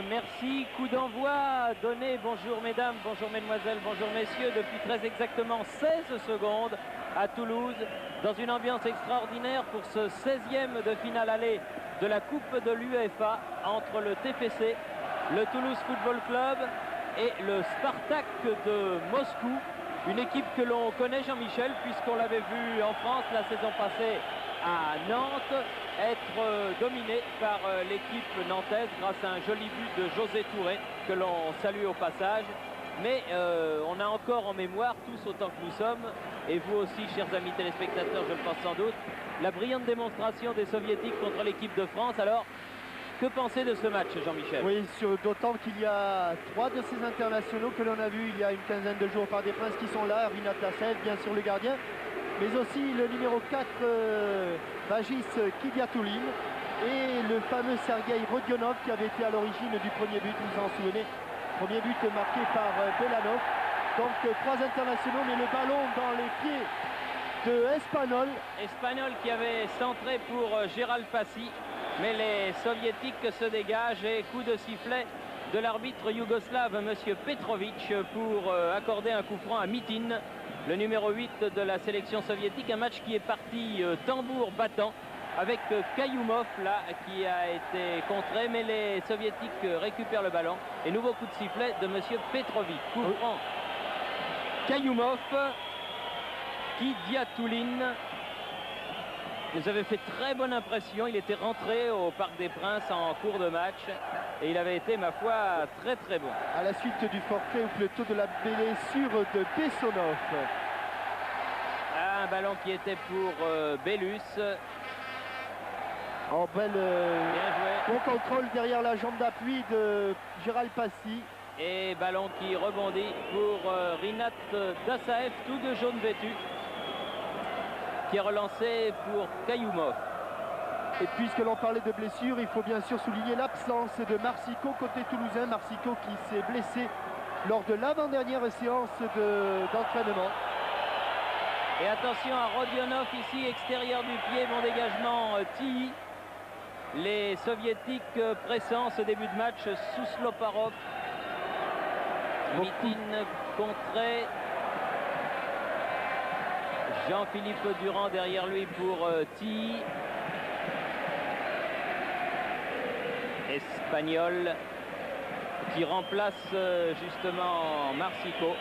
Merci. Coup d'envoi donné. Bonjour mesdames, bonjour mesdemoiselles, bonjour messieurs. Depuis très exactement 16 secondes à Toulouse, dans une ambiance extraordinaire pour ce 16e de finale aller de la Coupe de l'UEFA entre le TFC, le Toulouse Football Club et le Spartak de Moscou. Une équipe que l'on connaît, Jean-Michel, puisqu'on l'avait vu en France la saison passée à Nantes, être dominé par l'équipe nantaise grâce à un joli but de José Touré, que l'on salue au passage. Mais on a encore en mémoire, tous autant que nous sommes, et vous aussi, chers amis téléspectateurs, je le pense sans doute, la brillante démonstration des Soviétiques contre l'équipe de France. Alors, que penser de ce match, Jean-Michel? Oui, d'autant qu'il y a 3 de ces internationaux que l'on a vus il y a une quinzaine de jours par des Princes qui sont là. Rinat Lassev, bien sûr le gardien, mais aussi le numéro 4, Vagis Kidiatoulin, et le fameux Sergueï Rodionov qui avait été à l'origine du premier but, vous vous en souvenez, premier but marqué par Belanov. Donc 3 internationaux, mais le ballon dans les pieds de Espanyol. Espanyol qui avait centré pour Gérald Passy, mais les Soviétiques se dégagent et coup de sifflet de l'arbitre yougoslave, monsieur Petrovic, pour accorder un coup franc à Mitin, le numéro 8 de la sélection soviétique. Un match qui est parti tambour battant avec Kayoumov là qui a été contré, mais les Soviétiques récupèrent le ballon et nouveau coup de sifflet de monsieur Petrovic. Coup franc Kayoumov, Kidiatoulin nous avait fait très bonne impression. Il était rentré au Parc des Princes en cours de match et il avait été, ma foi, très très bon. À la suite du forfait, ou plutôt de la blessure de Bessonov. Un ballon qui était pour Bellus. En belle, bon contrôle derrière la jambe d'appui de Gérald Passy. Et ballon qui rebondit pour Rinat Dassaev, tout de jaune vêtu, qui est relancé pour Kayoumov. Et puisque l'on parlait de blessure, il faut bien sûr souligner l'absence de Marsico côté toulousain. Marsico qui s'est blessé lors de l'avant-dernière séance d'entraînement. Et attention à Rodionov ici, extérieur du pied, bon dégagement Tilly. Les Soviétiques pressant ce début de match sous Sloparov. Mitin contré. Jean-Philippe Durand derrière lui pour Tilly. Espanyol qui remplace justement Marsico.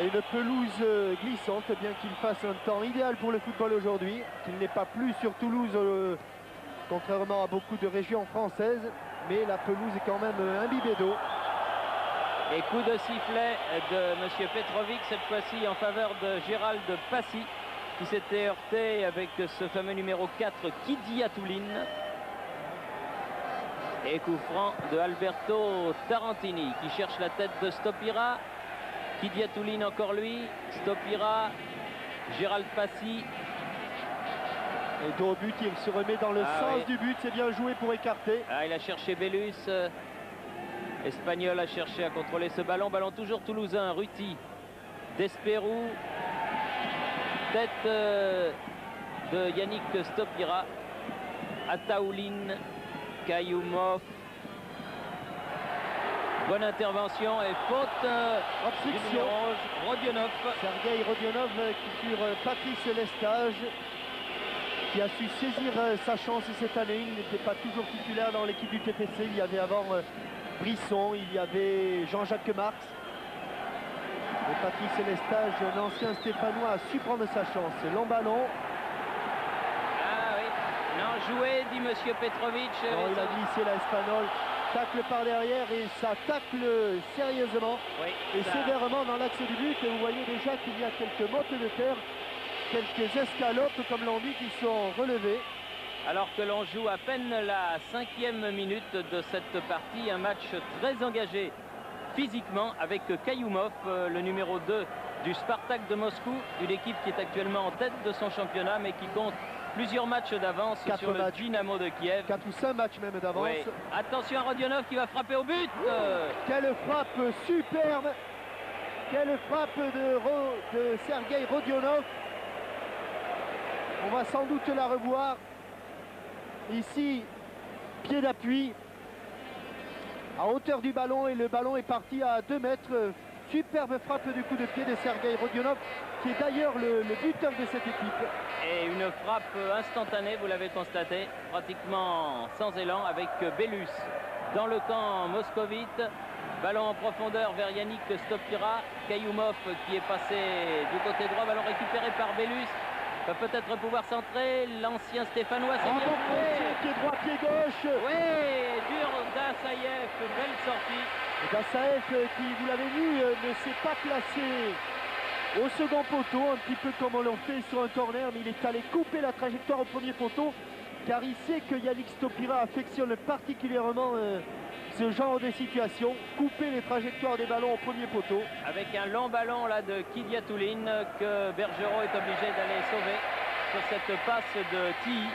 Et une pelouse glissante, bien qu'il fasse un temps idéal pour le football aujourd'hui, qu'il n'est pas plu sur Toulouse, contrairement à beaucoup de régions françaises, mais la pelouse est quand même imbibée d'eau. Et coup de sifflet de M. Petrovic, cette fois-ci en faveur de Gérald Passy, qui s'était heurté avec ce fameux numéro 4, Kidiatoulin. Et coup franc de Alberto Tarantini, qui cherche la tête de Stopira. Kidiatoulin encore lui, Stopira, Gérald Passy. Et dos au but, il se remet dans le sens du but, c'est bien joué pour écarter. Il a cherché Bellus. Espanyol a cherché à contrôler ce ballon. Ballon toujours toulousain. Ruti, Desperou, tête de Yannick Stopira, Ataoulin, Kayoumov. Bonne intervention et faute. Obstruction. Rodionov. Sergueï Rodionov sur Patrice Lestage, qui a su saisir sa chance cette année. Il n'était pas toujours titulaire dans l'équipe du TFC. Il y avait avant Brisson, il y avait Jean-Jacques Marx. Et Patrice Lestage, un ancien Stéphanois, a su prendre sa chance. Long ballon. Ah oui, non, joué, dit monsieur Petrovic. Non, il a glissé la Espanyol. Tacle par derrière et ça tacle sérieusement et sévèrement dans l'axe du but. Et vous voyez déjà qu'il y a quelques mottes de terre, quelques escalopes, comme l'on dit, qui sont relevées. Alors que l'on joue à peine la 5e minute de cette partie, un match très engagé physiquement avec Kayoumov, le numéro 2 du Spartak de Moscou, une équipe qui est actuellement en tête de son championnat mais qui compte plusieurs matchs d'avance sur le Dynamo de Kiev. 4 ou 5 matchs même d'avance. Oui. Attention à Rodionov qui va frapper au but. Quelle frappe superbe. Quelle frappe de Sergueï Rodionov. On va sans doute la revoir. Ici, pied d'appui. à hauteur du ballon et le ballon est parti à 2 mètres. Superbe frappe du coup de pied de Sergei Rodionov, qui est d'ailleurs le buteur de cette équipe. Et une frappe instantanée, vous l'avez constaté, pratiquement sans élan, avec Belus dans le camp moscovite. Ballon en profondeur vers Yannick Stopira. Kayoumov qui est passé du côté droit, ballon récupéré par Belus. Va peut-être pouvoir centrer, l'ancien stéphanois, c'est bien fait. Pied droit, pied gauche. Oui, dur Dassaev, belle sortie. Dassaev qui, vous l'avez vu, ne s'est pas placé au second poteau, un petit peu comme on l'a fait sur un corner, mais il est allé couper la trajectoire au premier poteau, car il sait que Yannick Stopira affectionne particulièrement ce genre de situation, couper les trajectoires des ballons au premier poteau. Avec un long ballon là de Kidiatouline que Bergerot est obligé d'aller sauver sur cette passe de Tilly.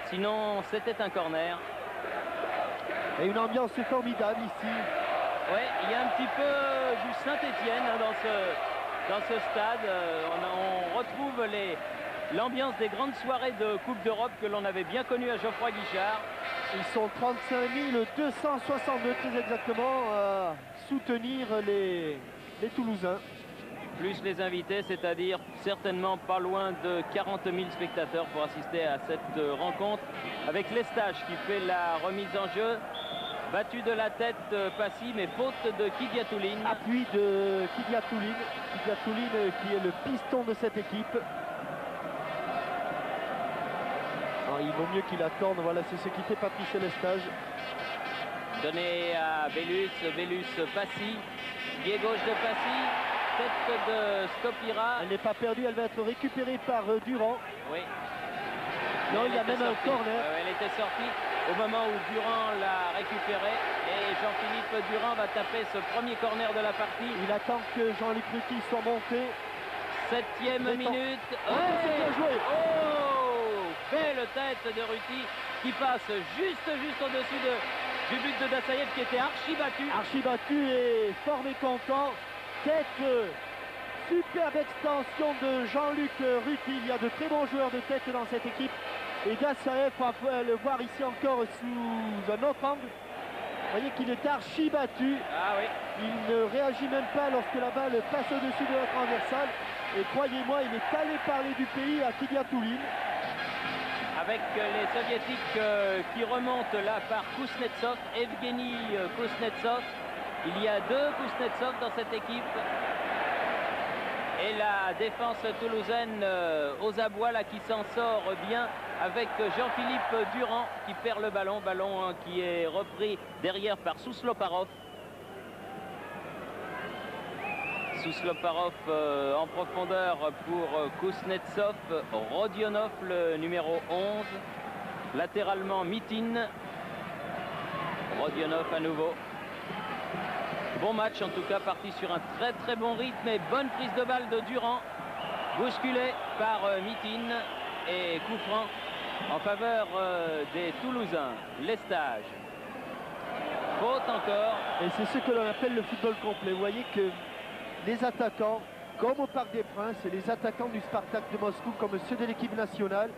Sinon, c'était un corner. Et une ambiance formidable ici. Oui, il y a un petit peu du Saint-Étienne dans ce stade. On retrouve l'ambiance des grandes soirées de Coupe d'Europe que l'on avait bien connues à Geoffroy Guichard. Ils sont 35 262 très exactement à soutenir les Toulousains. Plus les invités, c'est-à-dire certainement pas loin de 40 000 spectateurs pour assister à cette rencontre. Avec Lestage qui fait la remise en jeu. Battu de la tête Passy, mais faute de Kidiatouline. Appui de Kidiatouline. Kidiatouline qui est le piston de cette équipe. Alors, il vaut mieux qu'il attende. Voilà, c'est ce qui fait Patrice Lestage. Donné à Belus, Belus Passy. Pied gauche de Passy. Tête de Stopira. Elle n'est pas perdue, elle va être récupérée par Durand. Oui. Non, il y a même un corner. Elle était sortie au moment où Durand l'a récupérée. Et Jean-Philippe Durand va taper ce premier corner de la partie. Il attend que Jean-Luc Ruti soit monté. 7e minute. C'est bien joué. Oh, belle tête de Ruti qui passe juste au-dessus du but de Dassaev qui était archi battu. Archi battu et fort mécontent. Tête, superbe extension de Jean-Luc Ruti. Il y a de très bons joueurs de tête dans cette équipe. Et Dassaev, on va le voir ici encore sous un autre angle. Vous voyez qu'il est archi battu. Ah oui. Il ne réagit même pas lorsque la balle passe au-dessus de la transversale. Et croyez-moi, il est allé parler du pays à Kidiatouline. Avec les soviétiques qui remontent là par Kuznetsov, Evgeny Kuznetsov. Il y a 2 Kuznetsov dans cette équipe. Et la défense toulousaine aux abois là qui s'en sort bien avec Jean-Philippe Durand qui perd le ballon. Ballon qui est repris derrière par Sousloparov. Sousloparov en profondeur pour Kuznetsov. Rodionov le numéro 11. Latéralement Mitin. Rodionov à nouveau. Bon match en tout cas, parti sur un très bon rythme et bonne prise de balle de Durand. Bousculé par Mitin et coup franc en faveur des Toulousains. Lestage. Faute encore. Et c'est ce que l'on appelle le football complet. Vous voyez que les attaquants, comme au Parc des Princes, et les attaquants du Spartak de Moscou, comme ceux de l'équipe nationale,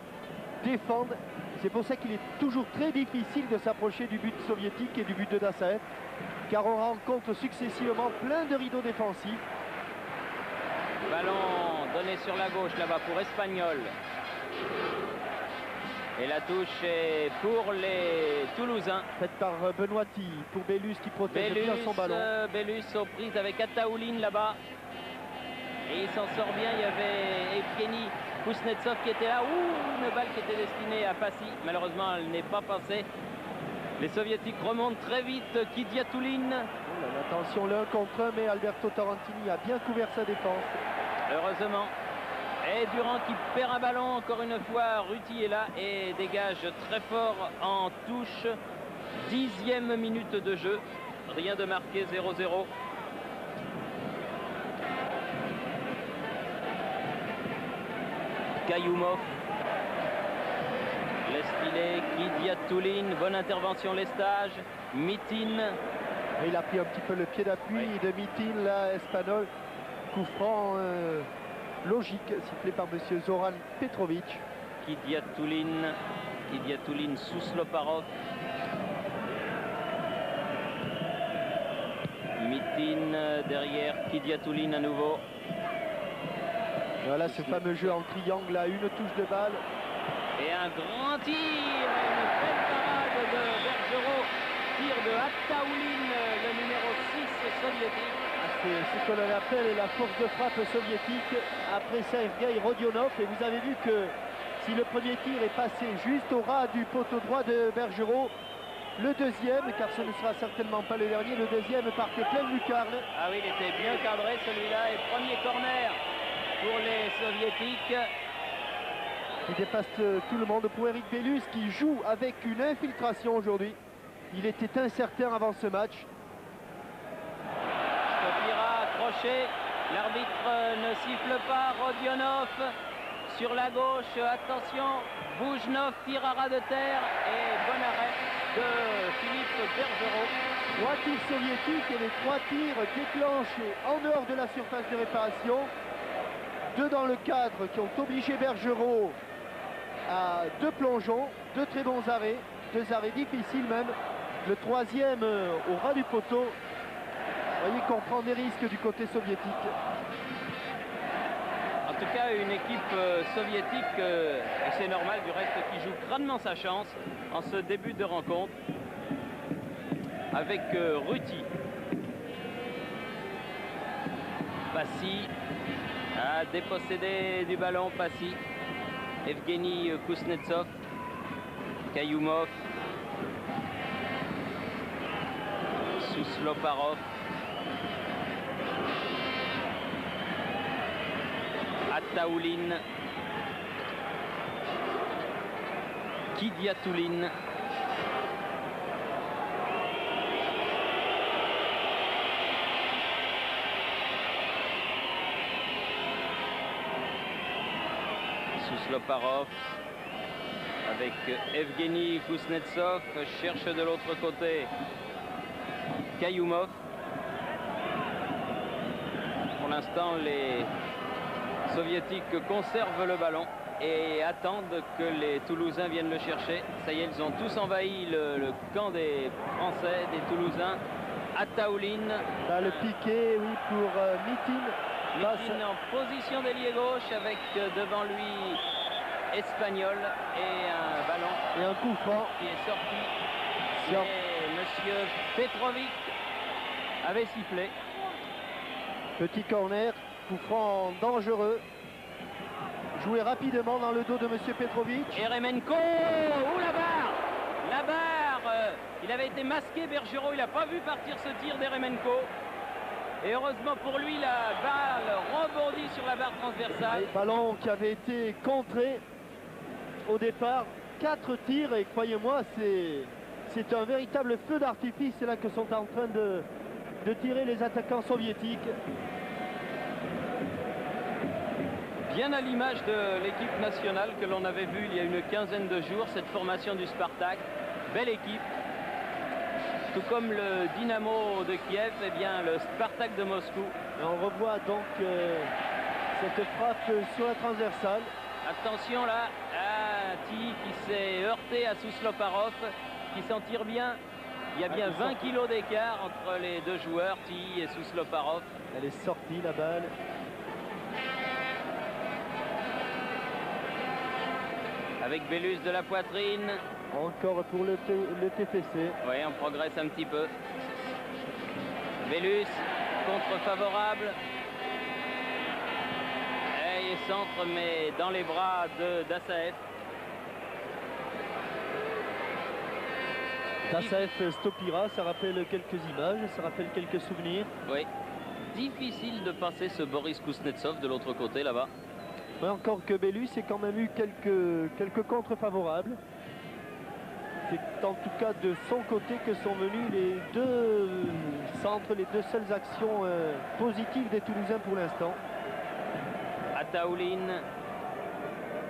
défendent. C'est pour ça qu'il est toujours très difficile de s'approcher du but soviétique et du but de Dassaev, car on rencontre successivement plein de rideaux défensifs. Ballon donné sur la gauche là-bas pour Espagnol. Et la touche est pour les Toulousains. Faite par Benoîti pour Belus qui protège bien son ballon. Belus aux prises avec Ataouline là-bas. Et il s'en sort bien. Il y avait Evgeny Kuznetsov qui était là. Ouh, une balle qui était destinée à Passy. Malheureusement, elle n'est pas passée. Les Soviétiques remontent très vite. Kidiatouline. Attention, le 1 contre 1, mais Alberto Tarantini a bien couvert sa défense. Heureusement. Et Durand qui perd un ballon, encore une fois, Ruti est là et dégage très fort en touche. 10e minute de jeu, rien de marqué, 0-0. Kayoumov laisse filer Kidiatouline, bonne intervention Lestage, Mitin. Et il a pris un petit peu le pied d'appui de Mitin, là, Espagnol. Coup franc logique, sifflé par monsieur Zoran Petrovic. Kidiatouline, Sousloparov. Mitin derrière Kidiatouline à nouveau. Voilà ce fameux jeu en triangle à une touche de balle. Et un grand tir, une belle parade de Bergerot. Tir de Attaouline, le numéro 6 soviétique. C'est ce que l'on appelle la force de frappe soviétique après Sergueï Rodionov. Et vous avez vu que si le premier tir est passé juste au ras du poteau droit de Bergerot, le deuxième, car ce ne sera certainement pas le dernier, le deuxième partait pleine lucarne. Ah oui, il était bien cadré celui-là. Et premier corner pour les soviétiques. Il dépasse tout le monde pour Eric Bellus qui joue avec une infiltration aujourd'hui. Il était incertain avant ce match. Stopira accroché. L'arbitre ne siffle pas. Rodionov sur la gauche. Attention. Boujnov tire à ras de terre. Et bon arrêt de Philippe Bergerot. 3 tirs soviétiques et les 3 tirs déclenchés en dehors de la surface de réparation. 2 dans le cadre qui ont obligé Bergerot à 2 plongeons, 2 très bons arrêts, 2 arrêts difficiles même. Le troisième au ras du poteau. Vous voyez qu'on prend des risques du côté soviétique. En tout cas, une équipe soviétique, et c'est normal du reste, qui joue grandement sa chance en ce début de rencontre avec Ruti. Passy a dépossédé du ballon. Passy. Evgeny Kuznetsov. Kayoumov. Sousloparov. Attaouline. Kidiatouline. Sousloparov avec Evgeny Kuznetsov, cherche de l'autre côté Kayoumov. Pour l'instant, les soviétiques conservent le ballon et attendent que les Toulousains viennent le chercher. Ça y est, ils ont tous envahi le camp des Français, des Toulousains. Attaouline. Là, le piqué, oui, pour Mitin. Mitin en position d'ailier gauche avec devant lui Espagnol et un ballon et un coup franc qui est sorti. Et monsieur Petrovic avait sifflé. Petit corner, coup franc dangereux. Joué rapidement dans le dos de monsieur Petrovic. Eremenko, oh la barre. La barre, il avait été masqué Bergerot, il n'a pas vu partir ce tir d'Eremenko. Et heureusement pour lui, la balle rebondit sur la barre transversale. Le ballon qui avait été contré au départ. 4 tirs et croyez-moi, c'est un véritable feu d'artifice. C'est là que sont en train de tirer les attaquants soviétiques. Bien à l'image de l'équipe nationale que l'on avait vue il y a une quinzaine de jours, cette formation du Spartak. Belle équipe. Tout comme le Dynamo de Kiev, eh bien le Spartak de Moscou. Et on revoit donc cette frappe sur la transversale. Attention là, Ti qui s'est heurté à Sousloparov, qui s'en tire bien. Il y a bien 20 kilos d'écart entre les deux joueurs, Ti et Sousloparov. Elle est sortie la balle. Avec Bellus de la poitrine. Encore pour le TFC. Oui, on progresse un petit peu. Bellus, contre favorable. Et il centre, mais dans les bras d'Assaev. Dassaev Stopira, ça rappelle quelques images, ça rappelle quelques souvenirs. Oui. Difficile de passer ce Boris Kuznetsov de l'autre côté là-bas. Ouais, encore que Bellus ait quand même eu quelques contres favorables. C'est en tout cas de son côté que sont venus les deux centres, les deux seules actions positives des Toulousains pour l'instant. Attaouline,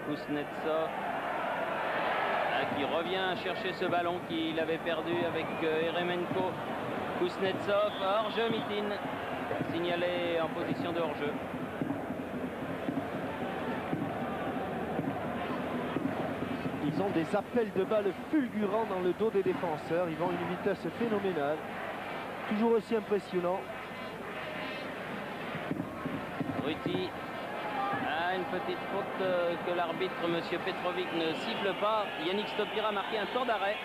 Kuznetsov, qui revient chercher ce ballon qu'il avait perdu avec Eremenko. Kuznetsov, hors-jeu Mitin, signalé en position de hors-jeu. Ils ont des appels de balles fulgurants dans le dos des défenseurs. Ils vont à une vitesse phénoménale. toujours aussi impressionnant. Ruti. Ah, une petite faute que l'arbitre, M. Petrovic, ne siffle pas. Yannick Stopira a marqué un temps d'arrêt.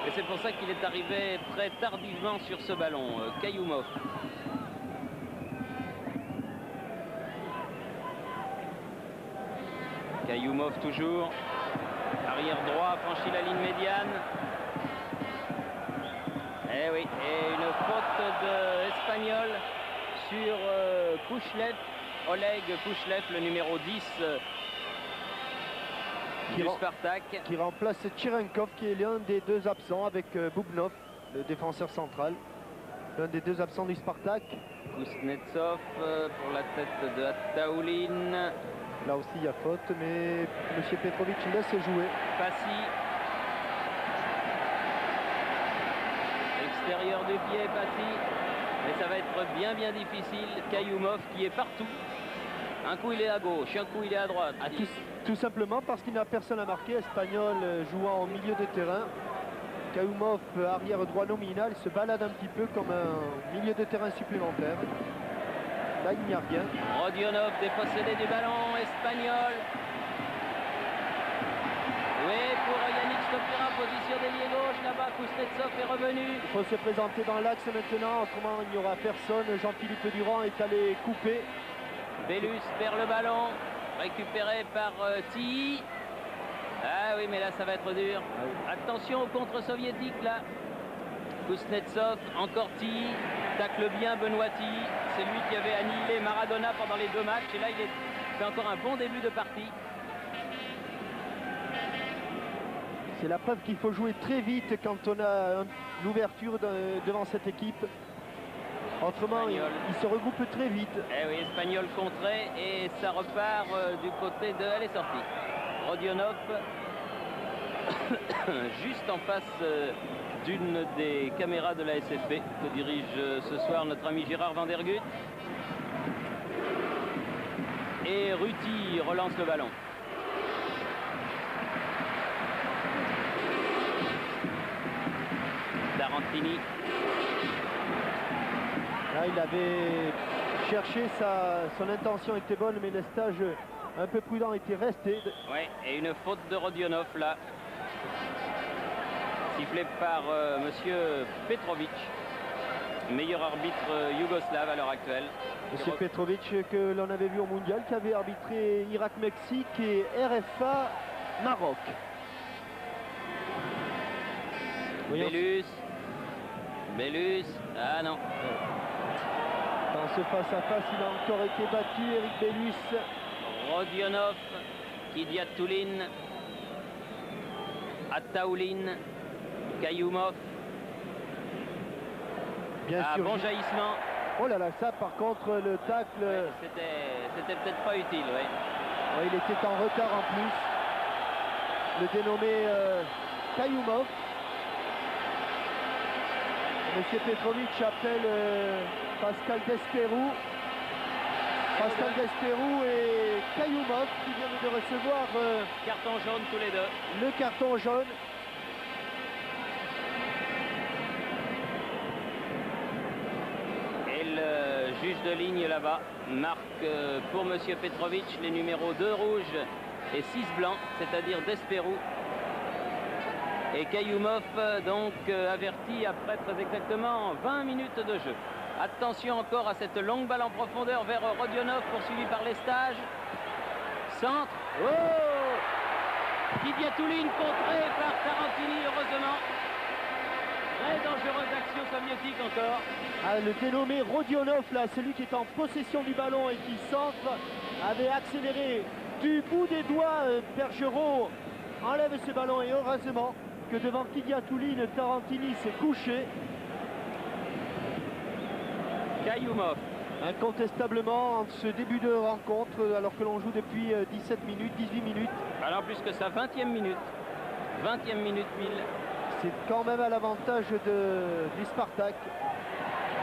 Et c'est pour ça qu'il est arrivé très tardivement sur ce ballon. Kayoumov. Kayoumov toujours. Arrière droit, franchit la ligne médiane. Eh oui, et une faute de Espagnol sur Kouchlev, Oleg Kouchlev, le numéro 10 du Spartak. Qui remplace Tcherenkov, qui est l'un des deux absents avec Boubnov, le défenseur central. L'un des deux absents du Spartak. Kuznetsov pour la tête de Attaoulin. Là aussi il y a faute, mais M. Petrovic laisse jouer. Passy. Extérieur du pied, Passy. Mais ça va être bien difficile. Kayoumov qui est partout. Un coup il est à gauche, un coup il est à droite. Tout simplement parce qu'il n'a personne à marquer. Espagnol jouant au milieu de terrain. Kayoumov, arrière droit nominal, se balade un petit peu comme un milieu de terrain supplémentaire. Là, il n'y a rien. Rodionov dépossédé du ballon, Espagnol. Oui, pour Yannick Stopira, position d'ailier gauche, là-bas, Kuznetsov est revenu. Il faut se présenter dans l'axe maintenant, autrement il n'y aura personne. Jean-Philippe Durand est allé couper. Bellus perd le ballon, récupéré par Tilly. Ah oui, mais là, ça va être dur. Attention au contre-soviétique, là. Kuznetsov, encore Tilly, tacle bien Benoît Tilly. C'est lui qui avait annihilé Maradona pendant les 2 matchs. Et là, il fait encore un bon début de partie. C'est la preuve qu'il faut jouer très vite quand on a l'ouverture devant cette équipe. Autrement, il se regroupe très vite. Eh oui, Espagnol contré et ça repart du côté de... Elle est sortie. Rodionov, juste en face d'une des caméras de la SFP que dirige ce soir notre ami Gérard Van der Gut. Et Ruti relance le ballon. Tarantini. Là, il avait cherché, son intention était bonne, mais le stage un peu prudent était resté. Oui, et une faute de Rodionov là. Sifflé par monsieur Petrovic, meilleur arbitre yougoslave à l'heure actuelle. Monsieur Petrovic que l'on avait vu au mondial, qui avait arbitré Irak-Mexique et RFA Maroc. Bellus, ah non. Dans ce face-à-face, il a encore été battu, Eric Bellus. Rodionov, Kidiatoulin, Attaoulin, Kayoumov. Bien sûr. Bon jaillissement. Oh là là, ça par contre, le tacle... Ouais, c'était peut-être pas utile, oui. Ouais, il était en retard en plus. Le dénommé Kayoumov. Monsieur Petrovic appelle Pascal Desperou. Pascal Desperou et Kayoumov qui viennent de recevoir carton jaune tous les deux. Le carton jaune. Et le juge de ligne là-bas marque pour Monsieur Petrovic les numéros 2 rouges et 6 blancs, c'est-à-dire Desperou. Et Kayoumov donc averti après très exactement 20 minutes de jeu. Attention encore à cette longue balle en profondeur vers Rodionov poursuivi par Lestage. Centre. Oh, Kidiatoulin contré par Tarantini, heureusement. Très dangereuse action soviétique encore. Ah, le dénommé Rodionov, là, celui qui est en possession du ballon et qui centre, avait accéléré du bout des doigts. Bergerot enlève ce ballon et heureusement que devant Kidiatoulin, Tarantini s'est couché. Kayoumov. Incontestablement, en ce début de rencontre, alors que l'on joue depuis 17 minutes, 18 minutes. Alors plus que ça, 20e minute. 20e minute pile. C'est quand même à l'avantage du Spartak.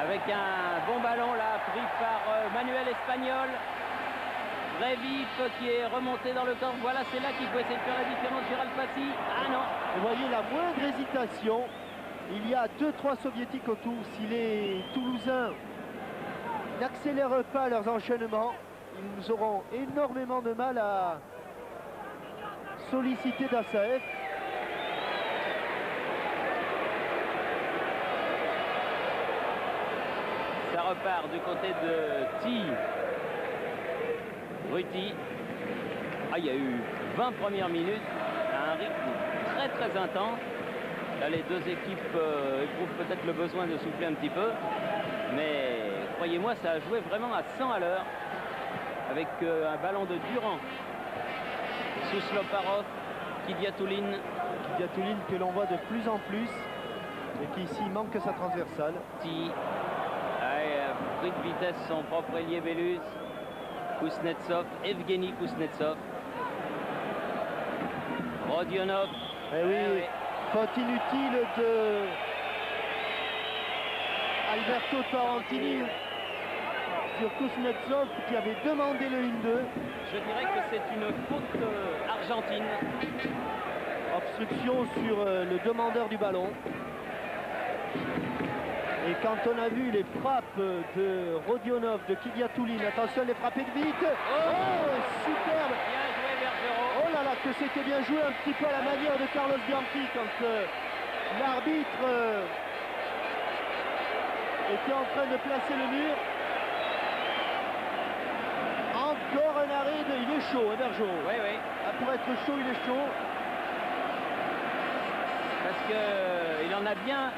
Avec un bon ballon là, pris par Manuel Espagnol. Très vif qui est remonté dans le corps. Voilà, c'est là qu'il faut essayer de faire la différence. Gérald Passy. Ah non. Vous voyez la moindre hésitation. Il y a 2-3 soviétiques autour. Si les Toulousains n'accélèrent pas leurs enchaînements, ils auront énormément de mal à solliciter Dassaev. Ça repart du côté de Ti. Ruti. Ah, il y a eu 20 premières minutes à un rythme très intense. Là, les deux équipes éprouvent peut-être le besoin de souffler un petit peu. Mais croyez-moi, ça a joué vraiment à 100 à l'heure. Avec un ballon de Durand. Sous Sloparov, Kidiatouline. Kidiatouline que l'on voit de plus en plus. Et qui ici manque sa transversale. Ti. Pris de vitesse son propre ailier Belus. Kuznetsov, Evgeny Kuznetsov. Rodionov. Eh oui, faute inutile de Alberto Tarantini sur Kuznetsov qui avait demandé le 1-2. Je dirais que c'est une faute argentine. Obstruction sur le demandeur du ballon. Et quand on a vu les frappes de Rodionov, de Kidiatouline, attention les frappes de vite. Oh, superbe. Bien joué Bergerot. Oh là là, que c'était bien joué, un petit peu à la manière de Carlos Bianchi quand l'arbitre était en train de placer le mur. Encore un arrêt, il est chaud, Bergerot. Oui, oui. Ah, pour être chaud, il est chaud. Parce qu'il en a bien,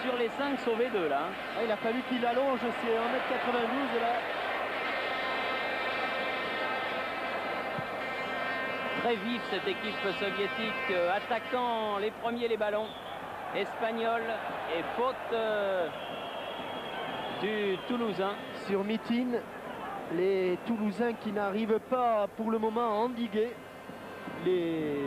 sur les 5, sauvé 2 là. Ah, il a fallu qu'il allonge, c'est 1m92 là. Très vif cette équipe soviétique, attaquant les premiers les ballons. Espagnol et faute du Toulousain. Sur Mitin, les Toulousains qui n'arrivent pas pour le moment à endiguer les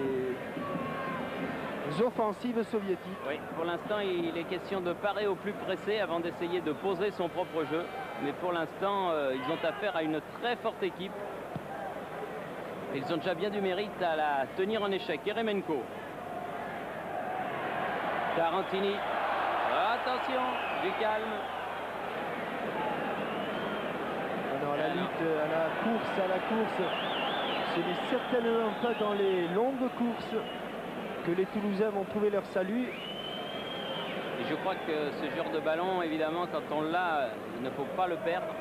offensives soviétiques. Oui, pour l'instant, il est question de parer au plus pressé avant d'essayer de poser son propre jeu. Mais pour l'instant, ils ont affaire à une très forte équipe. Ils ont déjà bien du mérite à la tenir en échec. Eremenko. Tarantini. Attention, du calme. Alors, à la lutte, à la course, ce n'est certainement pas dans les longues courses que les Toulousains vont trouver leur salut. Et je crois que ce genre de ballon, évidemment, quand on l'a, il ne faut pas le perdre.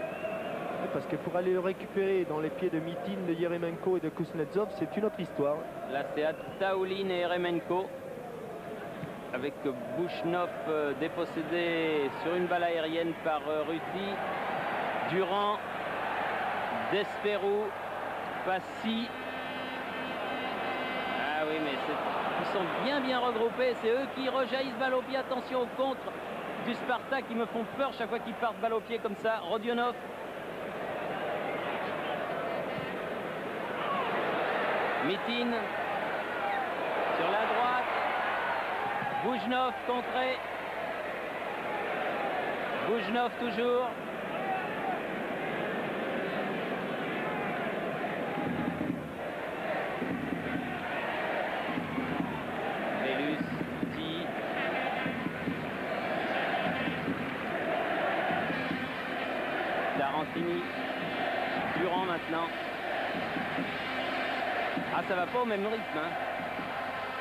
Parce que pour aller le récupérer dans les pieds de Mitin, de Yeremenko et de Kuznetsov, c'est une autre histoire. Là, c'est à Taoulin et Eremenko. Avec Bouchnov dépossédé sur une balle aérienne par Ruti. Durand, Desperou, Passy. Ah oui, mais ils sont bien regroupés. C'est eux qui rejaillissent balle au pied. Attention au contre du Spartak qui me font peur chaque fois qu'ils partent balle au pied comme ça. Rodionov. Mitin sur la droite. Boujnov contré. Boujnov toujours. Belus, Ti. Tarantini. Durand maintenant. Ah, ça va pas au même rythme, hein.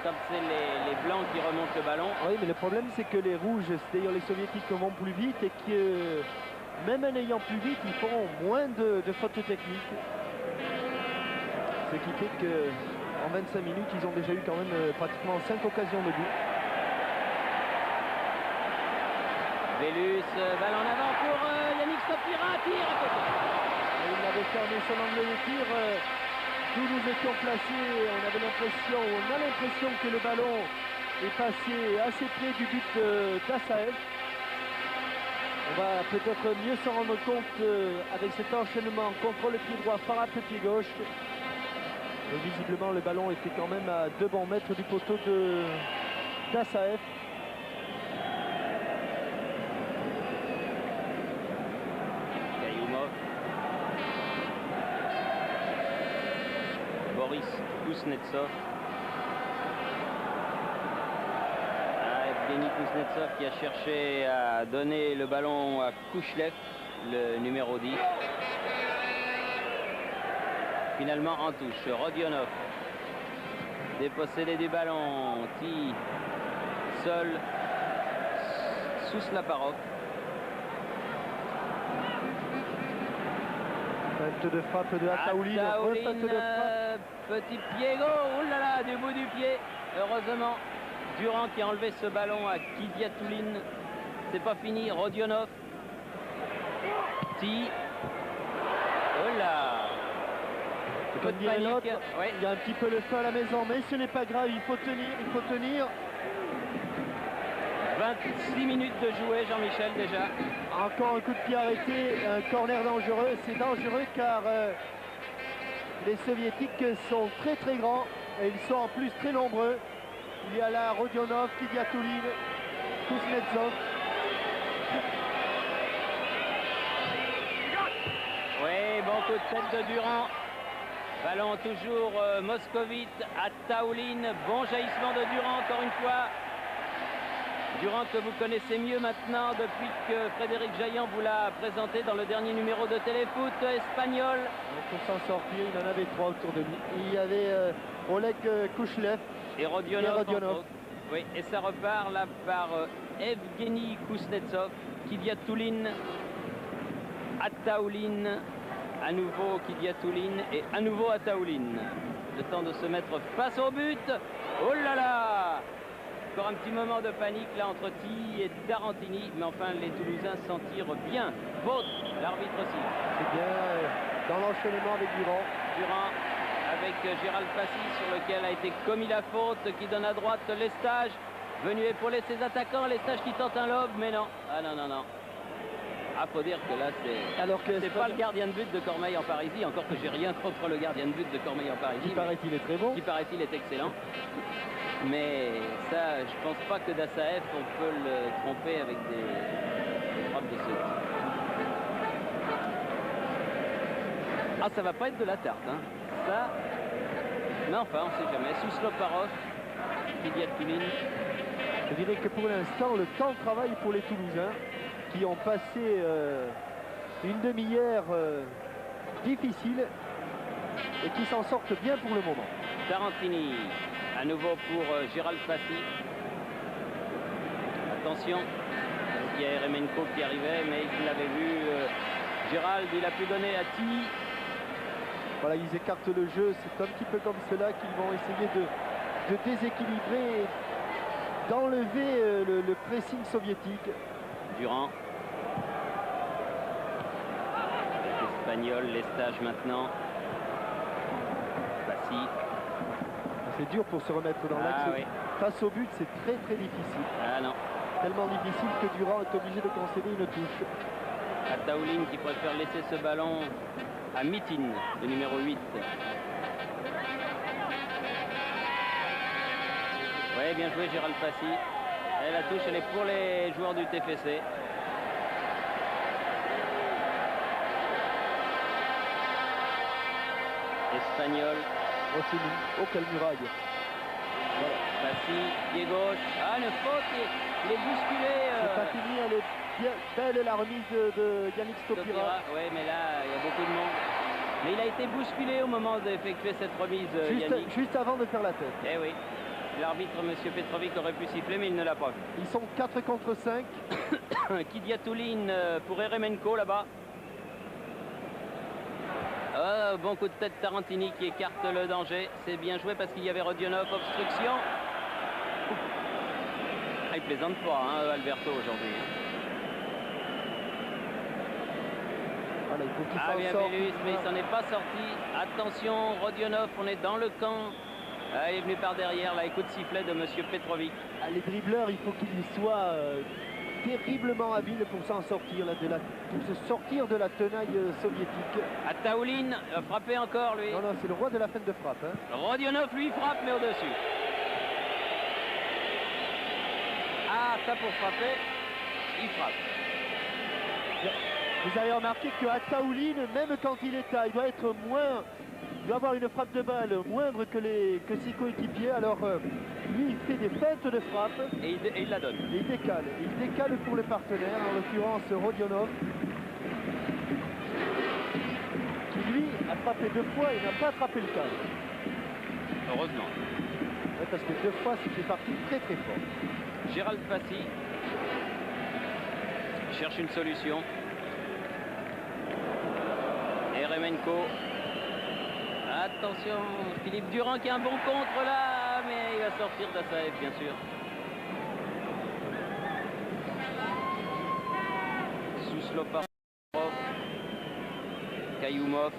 Quand c'est les blancs qui remontent le ballon. Oui, mais le problème, c'est que les rouges, c'est-à-dire les soviétiques, vont plus vite et que, même en ayant plus vite, ils feront moins de fautes techniques. Ce qui fait qu'en 25 minutes, ils ont déjà eu quand même pratiquement 5 occasions de but. Belus, balle en avant pour Yannick Stopira, tir à côté. Et il avait fermé son angle de tir. D'où nous étions placés, on a l'impression que le ballon est passé assez près du but d'Assaev. On va peut-être mieux s'en rendre compte avec cet enchaînement contrôle pied droit, frappe pied gauche. Et visiblement le ballon était quand même à 2 bons mètres du poteau d'Assaev. Boris Kuznetsov. Evgeny Kuznetsov qui a cherché à donner le ballon à Kouchlev, le numéro 10. Finalement en touche, Rodionov dépossédé du ballon, Ti seul, sous Slaparov. Feinte de frappe de Ataouline. Petit pied gauche, oh là là, du bout du pied. Heureusement, Durand qui a enlevé ce ballon à Kidiatouline. C'est pas fini, Rodionov. Ti. Oh là. Comme dirait l'autre, ouais. Il y a un petit peu le feu à la maison, mais ce n'est pas grave, il faut tenir, il faut tenir. 26 minutes de jouer, Jean-Michel, déjà. Encore un coup de pied arrêté, un corner dangereux. C'est dangereux car les soviétiques sont très très grands et ils sont en plus très nombreux. Il y a là Rodionov, Kidiatouline, Kuznetsov. Oui, bon coup de tête de Durand. Ballon toujours moscovite à Taouline. Bon jaillissement de Durand encore une fois. Durand que vous connaissez mieux maintenant depuis que Frédéric Jaillant vous l'a présenté dans le dernier numéro de Téléfoot espagnol. Pour s'en sortir, il en avait trois autour de lui. Il y avait Oleg Kouchlev et Rodionov. Oui, et ça repart là par Evgeny Kuznetsov, Kidiatouline, Ataouline, à nouveau Kidiatouline et à nouveau Ataouline. Le temps de se mettre face au but. Oh là là! Encore un petit moment de panique là entre Tilly et Tarantini, mais enfin les Toulousains s'en tirent bien. Faute, l'arbitre aussi. C'est bien dans l'enchaînement avec Durand. Durand avec Gérald Passy sur lequel a été commis la faute, qui donne à droite Lestage, venu épauler ses attaquants. Lestage qui tente un lob, mais non. Ah non, non, non. Ah, faut dire que là, c'est pas le gardien de but de Cormeilles en Parisis, encore que j'ai rien contre le gardien de but de Cormeilles en Parisis. Qui paraît-il est très bon. Qui paraît-il est excellent. Mais ça, je pense pas que d'Assaef, on peut le tromper avec des frappes de ce type. Ah, ça va pas être de la tarte, hein. Ça, mais enfin, on sait jamais. Sous Sloparov, Kidiatouline. Je dirais que pour l'instant, le temps de travail pour les Toulousains, qui ont passé une demi-heure difficile et qui s'en sortent bien pour le moment. Tarantini, à nouveau pour Gérald Passy. Attention, il y a Eremenko qui arrivait, mais il l'avait vu. Gérald, il a pu donner à Tilly. Voilà, ils écartent le jeu. C'est un petit peu comme cela qu'ils vont essayer de déséquilibrer, d'enlever le pressing soviétique. Durand. Espagnol, Lestage maintenant. Passy. C'est dur pour se remettre dans l'axe. Oui. Face au but, c'est très très difficile. Ah non. Tellement difficile que Durand est obligé de concéder une touche. Ataouline qui préfère laisser ce ballon à Mitin, le numéro 8. Oui, bien joué Gérald Passy. Et la touche, elle est pour les joueurs du TFC. Espagnol. Rossini. Oh, quelle muraille. Voilà. Passy, pied gauche. Ah, une faute, il est bousculé. C'est pas fini, elle est bien belle la remise de Yannick Stopira. Oui, mais là, il y a beaucoup de monde. Mais il a été bousculé au moment d'effectuer cette remise, Yannick. Juste avant de faire la tête. Eh oui. L'arbitre, M. Petrovic, aurait pu siffler, mais il ne l'a pas vu. Ils sont 4 contre 5. Kidiatouline pour Eremenko, là-bas. Oh, bon coup de tête Tarantini qui écarte le danger. C'est bien joué parce qu'il y avait Rodionov, obstruction. Ah, il plaisante pas, hein, Alberto, aujourd'hui. Voilà, il faut qu'il s'en sorte. Bellus, mais il s'en est pas sorti. Attention, Rodionov, on est dans le camp. Ah, il est venu par derrière, là, écoute sifflet de M. Petrovic. Ah, les dribbleurs, il faut qu'ils soient terriblement habiles pour s'en sortir, là, pour se sortir de la tenaille soviétique. Ataouline, frappé encore, lui. Non, non, c'est le roi de la fin de frappe. Hein. Rodionov, lui, frappe, mais au-dessus. Ah, ça pour frapper, il frappe. Vous avez remarqué que Ataouline, même quand il est à, il doit être moins... Il doit avoir une frappe de balle moindre que ses coéquipiers. Alors, Lui, il fait des feintes de frappe. Et il la donne. Et il décale. Il décale pour le partenaire, en l'occurrence Rodionov. Qui lui a frappé 2 fois et n'a pas attrapé le cadre. Heureusement. Ouais, parce que 2 fois, c'était parti très très fort. Gérald Passy cherche une solution. Eremenko. Attention, Philippe Durand qui a un bon contre là, mais il va sortir d'Assaev, bien sûr. Sousloparov, Kayoumov.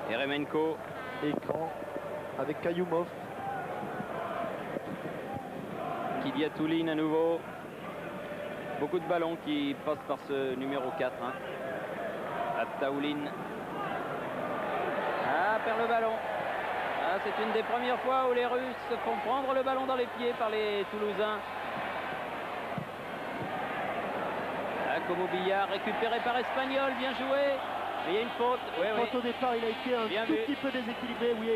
Eremenko. Écran avec Kayoumov. Kidiatouline à nouveau. Beaucoup de ballons qui passent par ce numéro 4. Hein. Attaouline. Ah, perd le ballon. Ah, c'est une des premières fois où les Russes se font prendre le ballon dans les pieds par les Toulousains. Ah, Como Billard récupéré par Espagnol, bien joué. Mais il y a une faute. Ouais, Faute au départ, il a été un Bien tout vu. petit peu déséquilibré. Oui,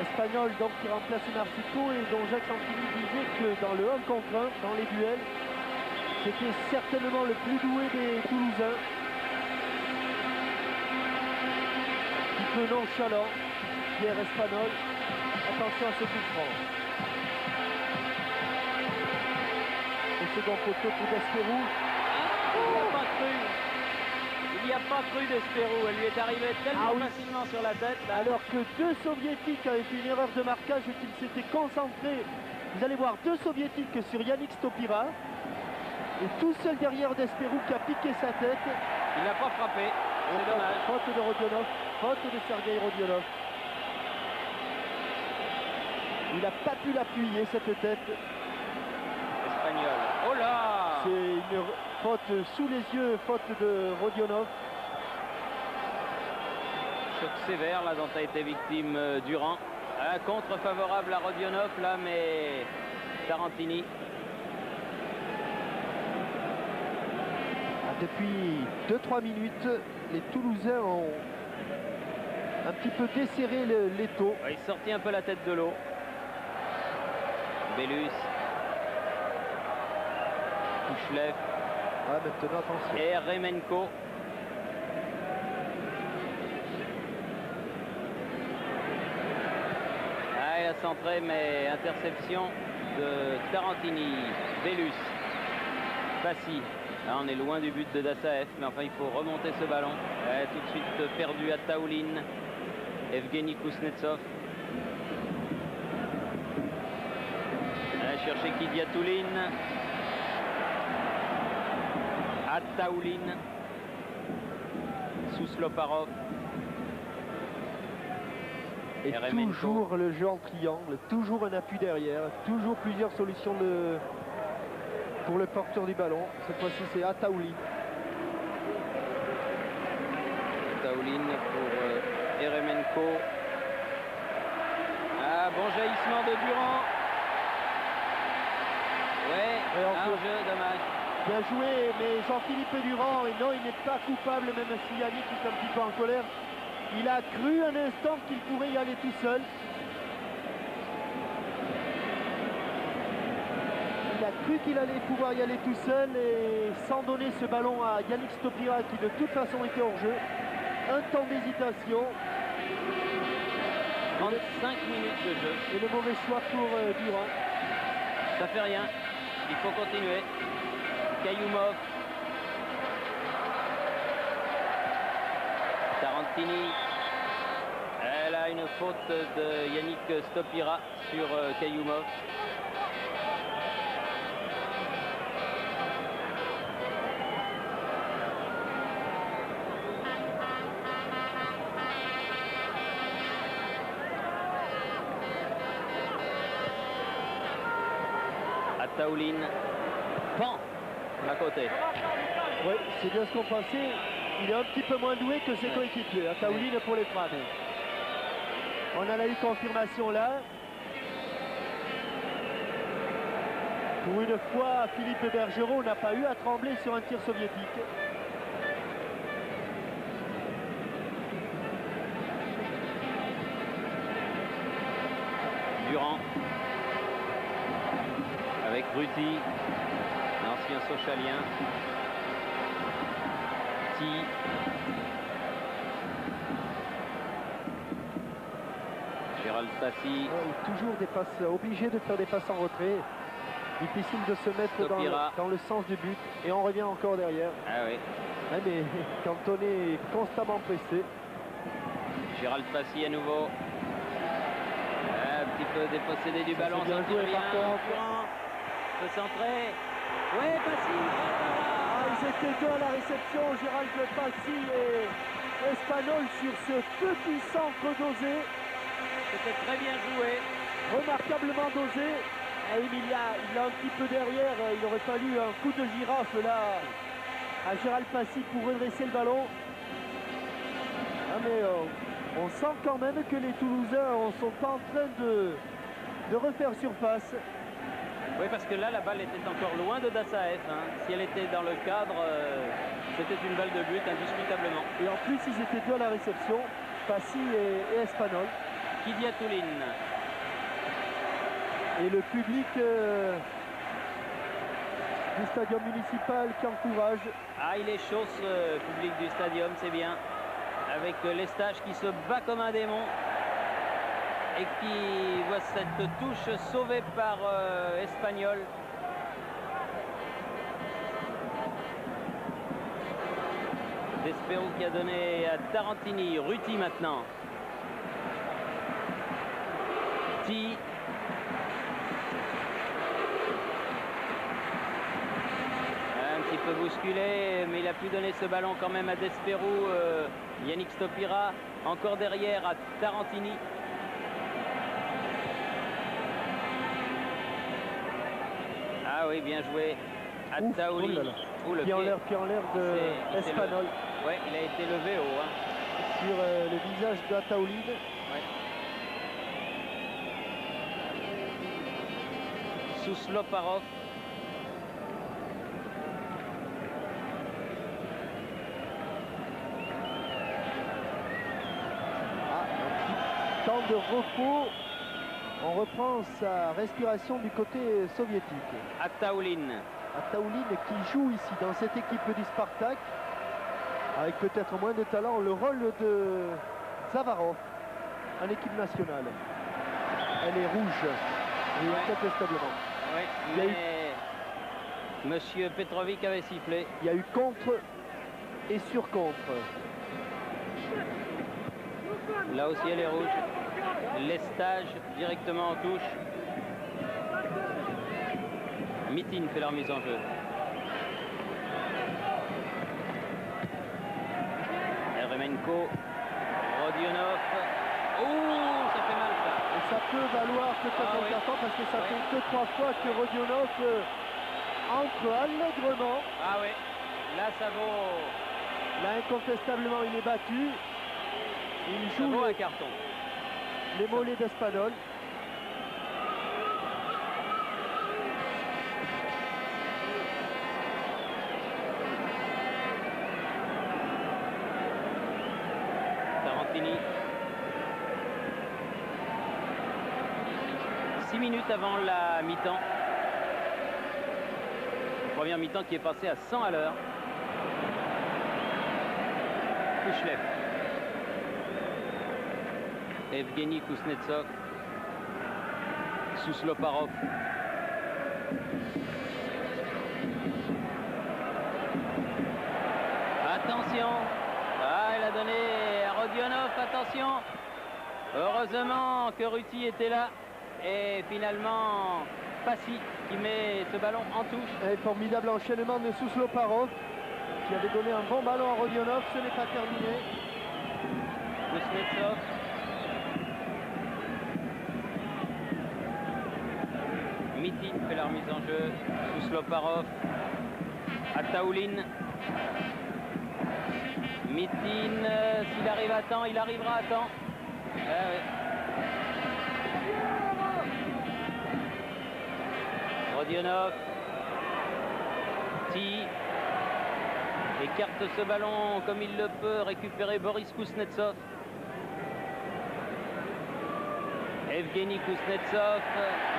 Espagnol donc qui remplace Marsico et dont Jacques Santini disait que dans le 1 contre 1, dans les duels, c'était certainement le plus doué des Toulousains. Un petit peu nonchalant, Pierre Espagnol. Attention à ce coup franc. Au second poteau pour Desperou. Il n'y a pas cru. Il n'y a pas cru d'Espérou. Elle lui est arrivée tellement facilement sur la tête. Là. Alors que 2 soviétiques avaient fait une erreur de marquage et qu'ils s'étaient concentrés. Vous allez voir 2 soviétiques sur Yannick Stopira. Et tout seul derrière Desperou qui a piqué sa tête. Il n'a pas frappé. C'est dommage. Faute de Rodionov. Faute de Sergei Rodionov. Il n'a pas pu l'appuyer cette tête. Espagnol. Oh là! C'est une faute sous les yeux, faute de Rodionov. Choc sévère là dont a été victime Durand. Un contre favorable à Rodionov là, mais Tarantini. Depuis 2-3 minutes, les Toulousains ont un petit peu desserré l'étau. Il sortit un peu la tête de l'eau. Bellus. Kouchlev. Ah, maintenant, attention. Et Remenko. Ah, il a centré, mais interception de Tarantini. Bellus. Passy. Là, on est loin du but de Dassaev, mais enfin, il faut remonter ce ballon. Tout de suite perdu à Taouline. Evgeny Kuznetsov. Chercher Kidiatouline. Attaouline. Sousloparov. Et toujours le jeu en triangle, toujours un appui derrière, toujours plusieurs solutions pour le porteur du ballon. Cette fois-ci, c'est Attaouline. Attaouline pour Eremenko. Ah, bon jaillissement de Durand. Ouais, un jeu, dommage. Bien joué, mais Jean-Philippe Durand, et non, il n'est pas coupable, même si Yannick est un petit peu en colère. Il a cru un instant qu'il pourrait y aller tout seul. Il a cru qu'il allait pouvoir y aller tout seul et sans donner ce ballon à Yannick Stopira qui de toute façon était hors jeu. Un temps d'hésitation. 35 minutes de jeu. Et le mauvais choix pour Durand. Ça fait rien. Il faut continuer. Kayoumov. Tarantini. Elle a une faute de Yannick Stopira sur Kayoumov. Taouline, pan à côté. Oui, c'est bien ce qu'on pensait. Il est un petit peu moins doué que ses coéquipiers. Taouline pour les frappes. On en a eu confirmation là. Pour une fois, Philippe Bergerot n'a pas eu à trembler sur un tir soviétique. Durand avec Ruti, l'ancien Sochalien. Gérald Passy. Toujours des passes, obligé de faire des passes en retrait. Difficile de se mettre dans le sens du but. Et on revient encore derrière. Ah oui. Ouais, mais quand on est constamment pressé. Gérald Passy à nouveau. Un petit peu dépossédé du ballon. Bien joué par contre. Peut centrer. Ouais, Passy. Ils étaient deux à la réception. Gérald Passy et Espagnol sur ce petit centre dosé. C'était très bien joué. Remarquablement dosé. Et il a un petit peu derrière. Il aurait fallu un coup de girafe là à Gérald Passy pour redresser le ballon. Ah, mais on sent quand même que les Toulousains sont en train de refaire surface. Oui, parce que là, la balle était encore loin de Dassaev. Si elle était dans le cadre, c'était une balle de but, indiscutablement. Et en plus, ils étaient deux à la réception, Passy et Espagnol. Kidiatouline. Et le public du stadium municipal qui encourage. Ah, il est chaud ce public du stadium, c'est bien. Avec Lestage qui se bat comme un démon et qui voit cette touche sauvée par Espagnol. Desperou qui a donné à Tarantini. Ruti maintenant. Ti. Un petit peu bousculé, mais il a pu donner ce ballon quand même à Desperou. Yannick Stopira encore derrière à Tarantini. Ah oui, bien joué. À Taouli. Pied en l'air de Espagnol. Oui, il a été levé haut. Sur le visage d'Ataoulid. Ouais. Sousloparov. Temps de repos. On reprend sa respiration du côté soviétique. Ataoulin. Ataoulin qui joue ici dans cette équipe du Spartak. Avec peut-être moins de talent, le rôle de Zavarov en équipe nationale. Elle est rouge. Et incontestablement. Oui, mais Monsieur Petrovic avait sifflé. Il y a eu contre et sur-contre. Là aussi elle est rouge. Lestage directement en touche. Mitin fait leur mise en jeu. Eremenko, Rodionov. Ouh, ça fait mal ça. Et ça peut valoir peut-être un carton parce que ça fait que 3 fois que Rodionov entre allègrement. Ah oui, là ça vaut. Là incontestablement il est battu. Il joue un carton. Les mollets d'Espagnol. Tarantini. 6 minutes avant la mi-temps. Première mi-temps qui est passée à 100 à l'heure. Kouchlev. Evgeny Kuznetsov. Sousloparov. Attention. Ah, elle a donné à Rodionov. Attention. Heureusement que Ruti était là. Et finalement, Passy qui met ce ballon en touche. Un formidable enchaînement de Sousloparov qui avait donné un bon ballon à Rodionov. Ce n'est pas terminé. Kuznetsov. Mitin fait la remise en jeu. Sousloparov. Ataoulin. Mitin, s'il arrive à temps, il arrivera à temps. Ah, ouais. Rodionov. Ti écarte ce ballon comme il le peut, récupérer Boris Kuznetsov. Evgeny Kuznetsov.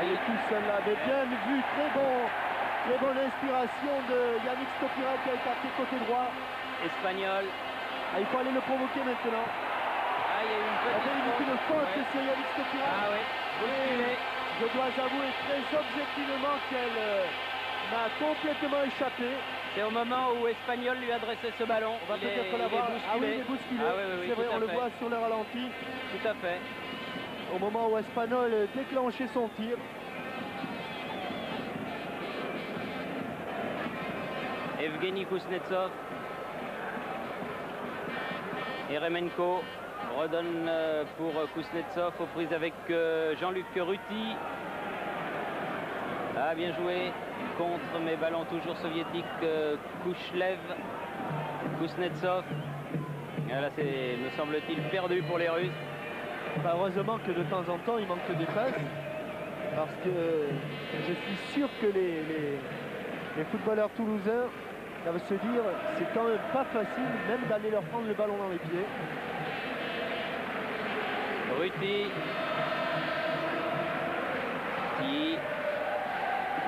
Il est tout seul là, mais bien vu, très bonne inspiration de Yannick Stopira qui a écarté côté droit. Espagnol. Il faut aller le provoquer maintenant. Il y a eu une petite faute sur Yannick Stopira. Oui. Je dois avouer très objectivement qu'elle m'a complètement échappé. C'est au moment où Espagnol lui adressait ce ballon. On va peut-être la voir. Ah oui, il est bousculé. Oui, c'est vrai, on le voit sur le ralenti. Tout à fait. Au moment où Espagnol déclenchait son tir. Evgeny Kuznetsov. Eremenko redonne pour Kuznetsov aux prises avec Jean-Luc Ruti. Bien joué contre mes ballons toujours soviétiques. Kouchlev, Kuznetsov. Là c'est, me semble-t-il, perdu pour les Russes. Heureusement que de temps en temps il manque des passes, parce que je suis sûr que les footballeurs toulousains doivent se dire c'est quand même pas facile même d'aller leur prendre le ballon dans les pieds. Ruti. Ti.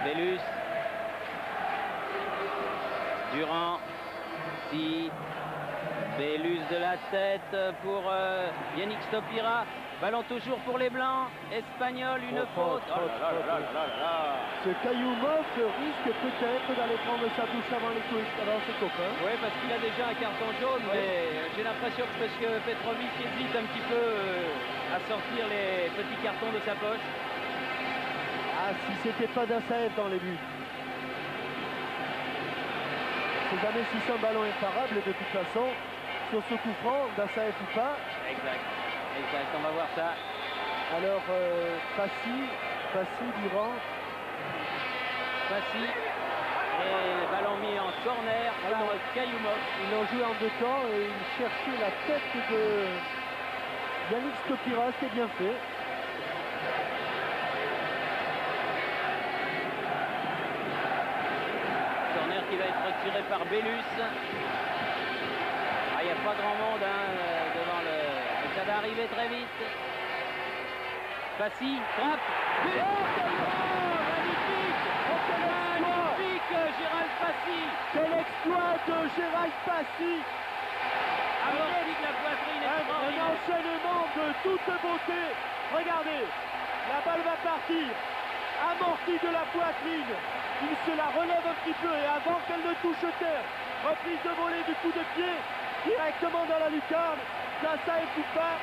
Bellus. Durand. Ti. Bellus de la tête pour Yannick Stopira. Ballon toujours pour les Blancs. Espagnol, une faute. Ce Kayoumov risque peut-être d'aller prendre sa touche avant ses copains. Oui, parce qu'il a déjà un carton jaune, mais j'ai l'impression que M. Petrovic hésite un petit peu à sortir les petits cartons de sa poche. Si c'était pas Dassaev dans les buts. C'est jamais si c'est un ballon imparable de toute façon. Sur ce coup franc, Dassaev ou pas. Exact, on va voir ça. Alors, Passy, Durand. Passy. Et ballon mis en corner par Kayoumov. Ils l'ont joué en deux temps et ils cherchaient la tête de Yannick Stopira, c'était bien fait. Corner qui va être retiré par Bellus. Il n'y a pas grand monde devant le... Ça va arriver très vite. Passy, frappe. Magnifique, Gérald Passy. Quel exploit de Gérald Passy. Amorti de la poitrine. Un enchaînement de toute beauté. Regardez, la balle va partir. Amorti de la poitrine. Il se la relève un petit peu et avant qu'elle ne touche terre, reprise de volée du coup de pied. Directement dans la lucarne, Dassaev ou pas,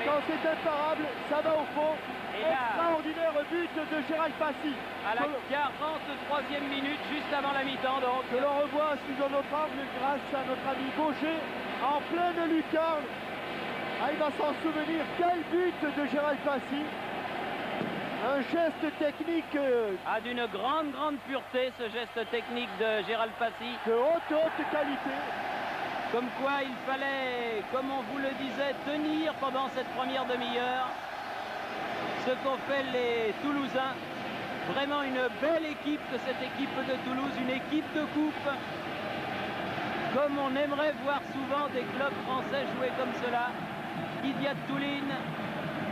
quand c'est imparable, ça va au fond. Extraordinaire but de Gérald Passy. À la 43e minute, juste avant la mi-temps donc. Que l'on revoit sous un autre angle grâce à notre ami Gaucher, en pleine lucarne. Il va s'en souvenir, quel but de Gérald Passy. Un geste technique d'une grande pureté, ce geste technique de Gérald Passy. De haute qualité. Comme quoi il fallait, comme on vous le disait, tenir pendant cette première demi-heure. Ce qu'ont fait les Toulousains. Vraiment une belle équipe que cette équipe de Toulouse, une équipe de coupe. Comme on aimerait voir souvent des clubs français jouer comme cela. Idiat Touline,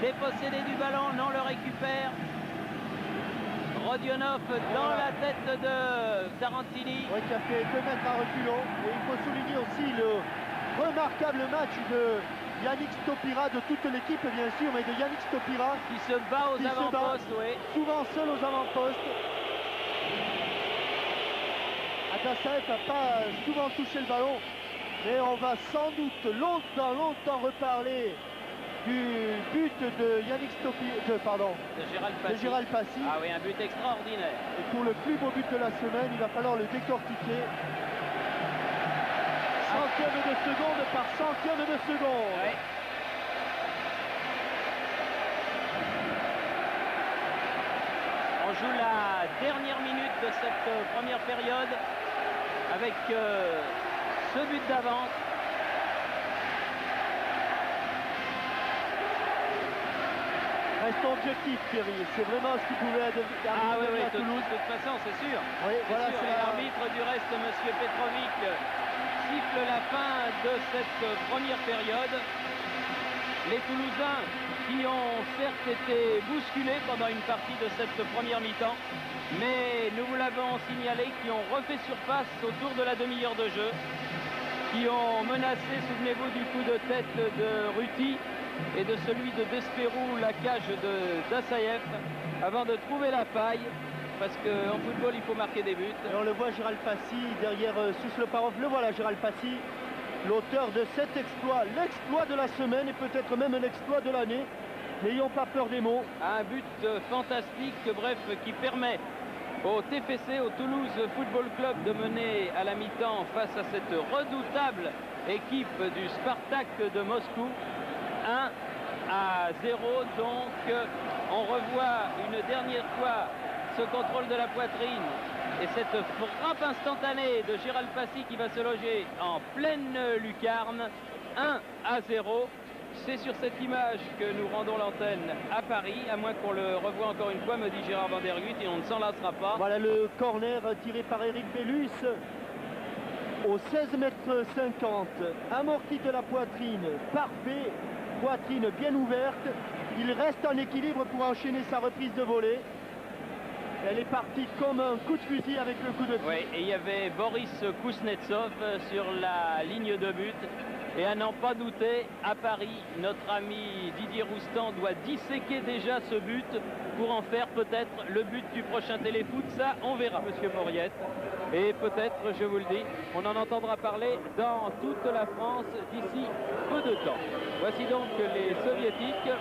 dépossédé du ballon, non le récupère. Rodionov dans la tête de Tarantini. Oui, qui a fait 2 mètres à reculons. Et il faut souligner aussi le remarquable match de Yannick Stopira, de toute l'équipe bien sûr, mais de Yannick Stopira. Qui se bat aux avant-postes, oui. Souvent seul aux avant-postes. Dassaev n'a pas souvent touché le ballon, mais on va sans doute longtemps reparler du but de Yannick Stopira, de Gérald Passy. Ah oui, un but extraordinaire. Et pour le plus beau but de la semaine, il va falloir le décortiquer. Centième de seconde par centième de seconde. Oui. On joue la dernière minute de cette première période avec ce but d'avance. reste objectif, Thierry. C'est vraiment ce qui pouvait arriver Ah oui, à Toulouse. de toute façon, c'est sûr. Oui, voilà, sûr. Et l'arbitre du reste, M. Petrovic, siffle la fin de cette première période. Les Toulousains qui ont certes été bousculés pendant une partie de cette première mi-temps, mais nous vous l'avons signalé, qui ont refait surface autour de la demi-heure de jeu, qui ont menacé, souvenez-vous du coup de tête de Ruti et de celui de Despérou, la cage d'Assaïef, avant de trouver la faille, parce qu'en football il faut marquer des buts. Et on le voit, Gérald Passy derrière Sousloparov. Le voilà, Gérald Passy, l'auteur de cet exploit, l'exploit de la semaine et peut-être même l'exploit de l'année. N'ayons pas peur des mots. Un but fantastique, bref, qui permet au TFC, au Toulouse Football Club, de mener à la mi-temps face à cette redoutable équipe du Spartak de Moscou. 1-0, donc on revoit une dernière fois ce contrôle de la poitrine et cette frappe instantanée de Gérald Passy qui va se loger en pleine lucarne. 1-0. C'est sur cette image que nous rendons l'antenne à Paris, à moins qu'on le revoie encore une fois, me dit Gérard Van Der Guut, et on ne s'en lassera pas. Voilà le corner tiré par Eric Bellus au 16 mètres 50, amorti de la poitrine, parfait, poitrine bien ouverte. Il reste en équilibre pour enchaîner sa reprise de volée. Elle est partie comme un coup de fusil avec le coup de pied. Oui, et il y avait Boris Kuznetsov sur la ligne de but. Et à n'en pas douter, à Paris, notre ami Didier Roustan doit disséquer déjà ce but pour en faire peut-être le but du prochain téléfoot. Ça, on verra, monsieur Moriette. Et peut-être, je vous le dis, on en entendra parler dans toute la France d'ici peu de temps. Voici donc les Soviétiques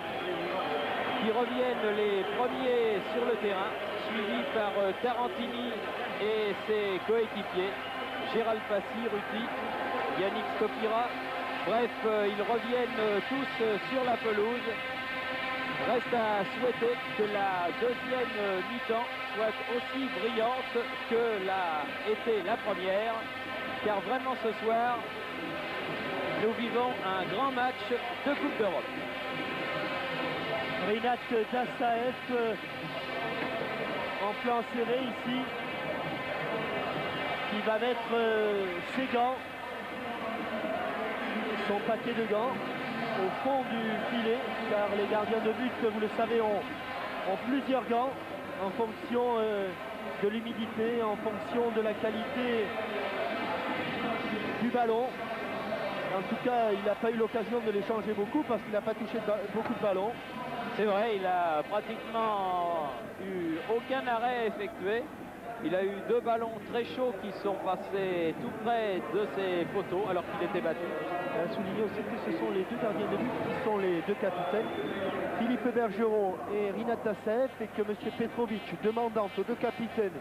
qui reviennent les premiers sur le terrain, suivis par Tarantini et ses coéquipiers, Gérald Passy, Ruti, Yannick Stopira. Bref, ils reviennent tous sur la pelouse. Reste à souhaiter que la deuxième mi-temps soit aussi brillante que l'a été la première, car vraiment ce soir, nous vivons un grand match de Coupe d'Europe. Rinat Dassaev en plan serré ici, qui va mettre ses gants, son paquet de gants au fond du filet, car les gardiens de but, vous le savez, ont plusieurs gants en fonction de l'humidité, en fonction de la qualité du ballon. En tout cas, il n'a pas eu l'occasion de les changer beaucoup parce qu'il n'a pas touché beaucoup de ballons. C'est vrai, il a pratiquement eu aucun arrêt effectué. Il a eu 2 ballons très chauds qui sont passés tout près de ses poteaux alors qu'il était battu. Il a souligné aussi que ce sont les 2 gardiens de but qui sont les 2 capitaines, Philippe Bergeron et Rinat Dassaev, et que M. Petrovic, demandant aux 2 capitaines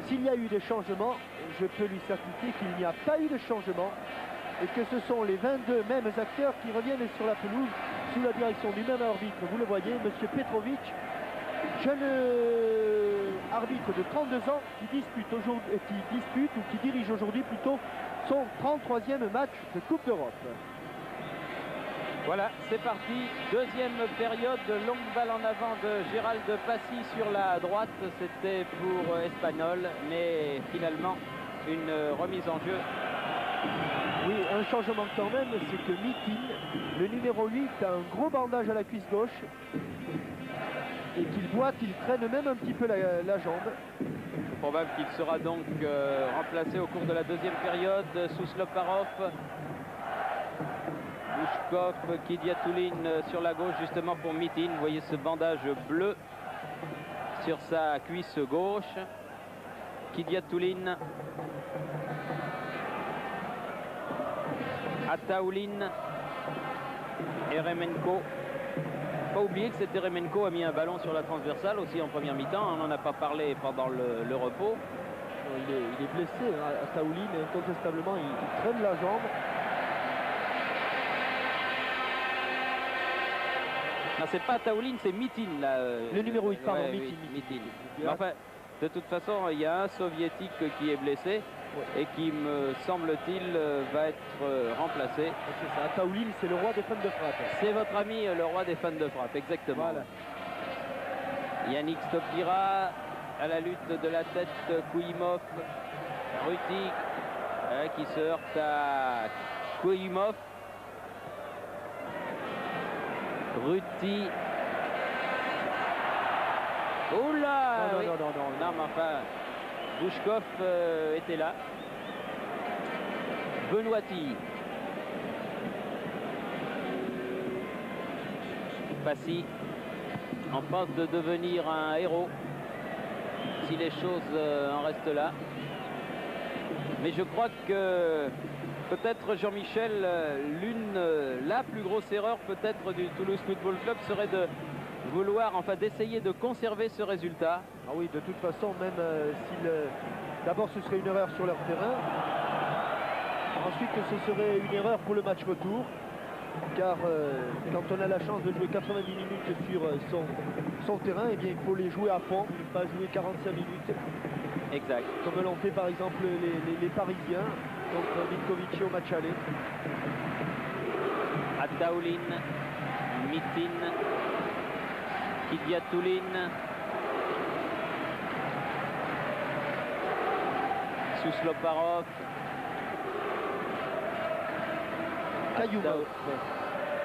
s'il y a eu des changements, je peux lui certifier qu'il n'y a pas eu de changement et que ce sont les 22 mêmes acteurs qui reviennent sur la pelouse sous la direction du même arbitre. Vous le voyez, M. Petrovic, jeune arbitre de 32 ans qui dispute ou qui dirige aujourd'hui plutôt son 33e match de Coupe d'Europe. Voilà, c'est parti. Deuxième période, longue balle en avant de Gérald Passy sur la droite. C'était pour Espanyol, mais finalement une remise en jeu. Oui, un changement quand même, c'est que Mitin, le numéro 8, a un gros bandage à la cuisse gauche et qu'il boite, il traîne même un petit peu la jambe. C'est probable qu'il sera donc remplacé au cours de la deuxième période. Sousloparov, Bouchkov, Kidiatoulin sur la gauche justement pour Mitin. Vous voyez ce bandage bleu sur sa cuisse gauche. Kidiatoulin, Ataoulin, Eremenko. Pas oublier que cet Eremenko a mis un ballon sur la transversale aussi en première mi-temps. On n'en a pas parlé pendant le repos. Il est blessé, hein, Ataoulin, incontestablement, il traîne la jambe. Non, c'est pas Ataoulin, c'est Mitin là. Le numéro 8, pardon, ouais, Mitin. Oui, Mitin. Mais enfin, de toute façon, il y a un soviétique qui est blessé. Ouais. Et qui, me semble-t-il, va être remplacé. C'est ça, Ataoulin, c'est le roi des fans de frappe. C'est votre ami, le roi des fans de frappe, exactement. Voilà. Yannick Stopira à la lutte de la tête, Kouimov, Ruti qui se heurte à Kouimov. Ruti. Oula! Non, Oui. non, non, non, non. Non, mais enfin, Bouchkov était là. Benoîti. Passy en passe de devenir un héros si les choses en restent là. Mais je crois que peut-être Jean-Michel, la plus grosse erreur peut-être du Toulouse Football Club serait de vouloir, enfin d'essayer de conserver ce résultat. Ah oui, de toute façon, même d'abord ce serait une erreur sur leur terrain. Ensuite, ce serait une erreur pour le match retour. Car quand on a la chance de jouer 90 minutes sur son terrain, eh bien, il faut les jouer à fond, ne pas jouer 45 minutes. Exact. Comme l'ont fait par exemple les Parisiens contre Vinkovic au match aller. Ataoulin, Mitin, Kidiatoulin, Sousloparov,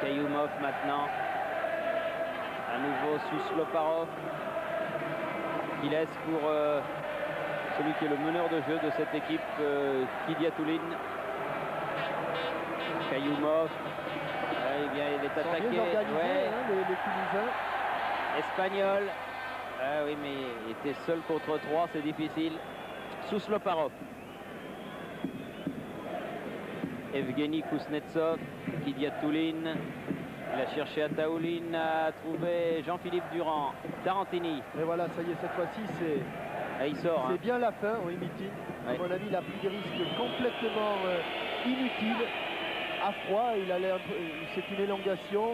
Kayoumov maintenant. À nouveau Sousloparov qui laisse pour celui qui est le meneur de jeu de cette équipe, Kidiatoulin. Kayoumov. Eh bien, il est attaqué. Bien organisés, Ouais. hein, les Toulousains. Espagnol. Ah oui, mais il était seul contre 3, c'est difficile. Sousloparov. Evgeny Kuznetsov, Kidiatoulin. Il a cherché Ataoulin, a trouvé Jean-Philippe Durand. Tarantini. Et voilà, ça y est, cette fois-ci, c'est Ah, il sort. Hein. bien la fin, oui, Mitin. À Ouais. mon avis, il a pris des risques complètement inutiles. À froid, c'est une élongation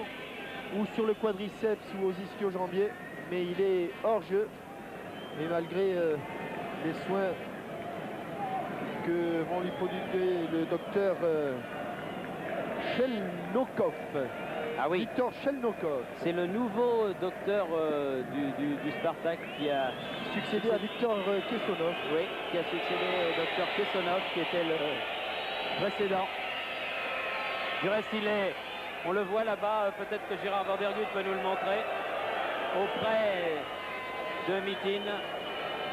ou sur le quadriceps ou aux ischio-jambiers, mais il est hors jeu. Et malgré les soins que vont lui prodiguer le docteur Chelnokov. Ah oui, Victor Chelnokov, c'est le nouveau docteur du Spartak qui a succédé à Victor Kessonov. Oui, qui a succédé au docteur Kessonov, qui était le précédent. Du reste, on le voit là-bas, peut-être que Gérard Vandergut peut nous le montrer, auprès de Mitin,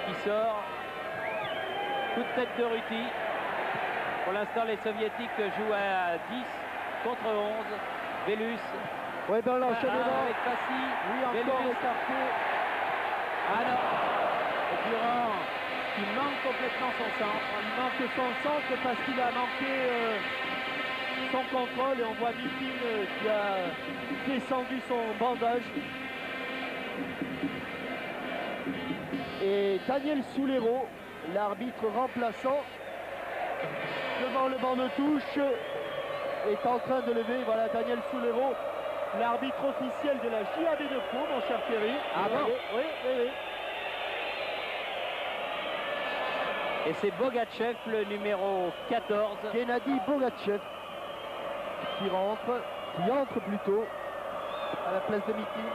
qui sort. Coup de tête de Ruti. Pour l'instant, les Soviétiques jouent à 10 contre 11. Velus. Oui, ben l'enchaînement. Avec Passy. Oui, encore Velus. écarté. Ah non. Durand qui manque complètement son centre. Il manque son centre parce qu'il a manqué son contrôle et on voit Mitin qui a descendu son bandage. Et Daniel Soulero, l'arbitre remplaçant, devant le banc de touche, est en train de lever. Voilà Daniel Soulero, l'arbitre officiel de la JAB de Pau, mon cher Thierry. Ah bon? Oui, oui, oui. Et c'est Bogachev, le numéro 14. Gennady Bogachev qui entre plutôt à la place de Mitin.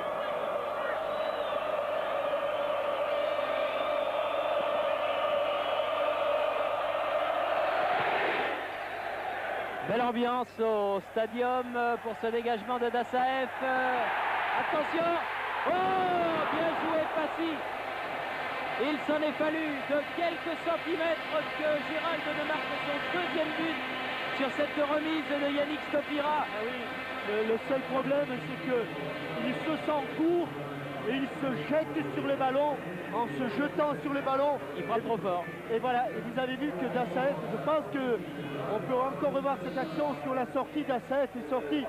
Belle ambiance au stadium pour ce dégagement de Dassaev. Attention! Oh! Bien joué, Passy! Il s'en est fallu de quelques centimètres que Gérald ne marque son deuxième but sur cette remise de Yannick Stopira. Ah oui, le seul problème, c'est qu'il se sent court et il se jette sur le ballon. En se jetant sur le ballon, Il frappe trop fort. et voilà, et vous avez vu que Dassaev, je pense qu'on peut encore revoir cette action sur la sortie. Dassaev est sorti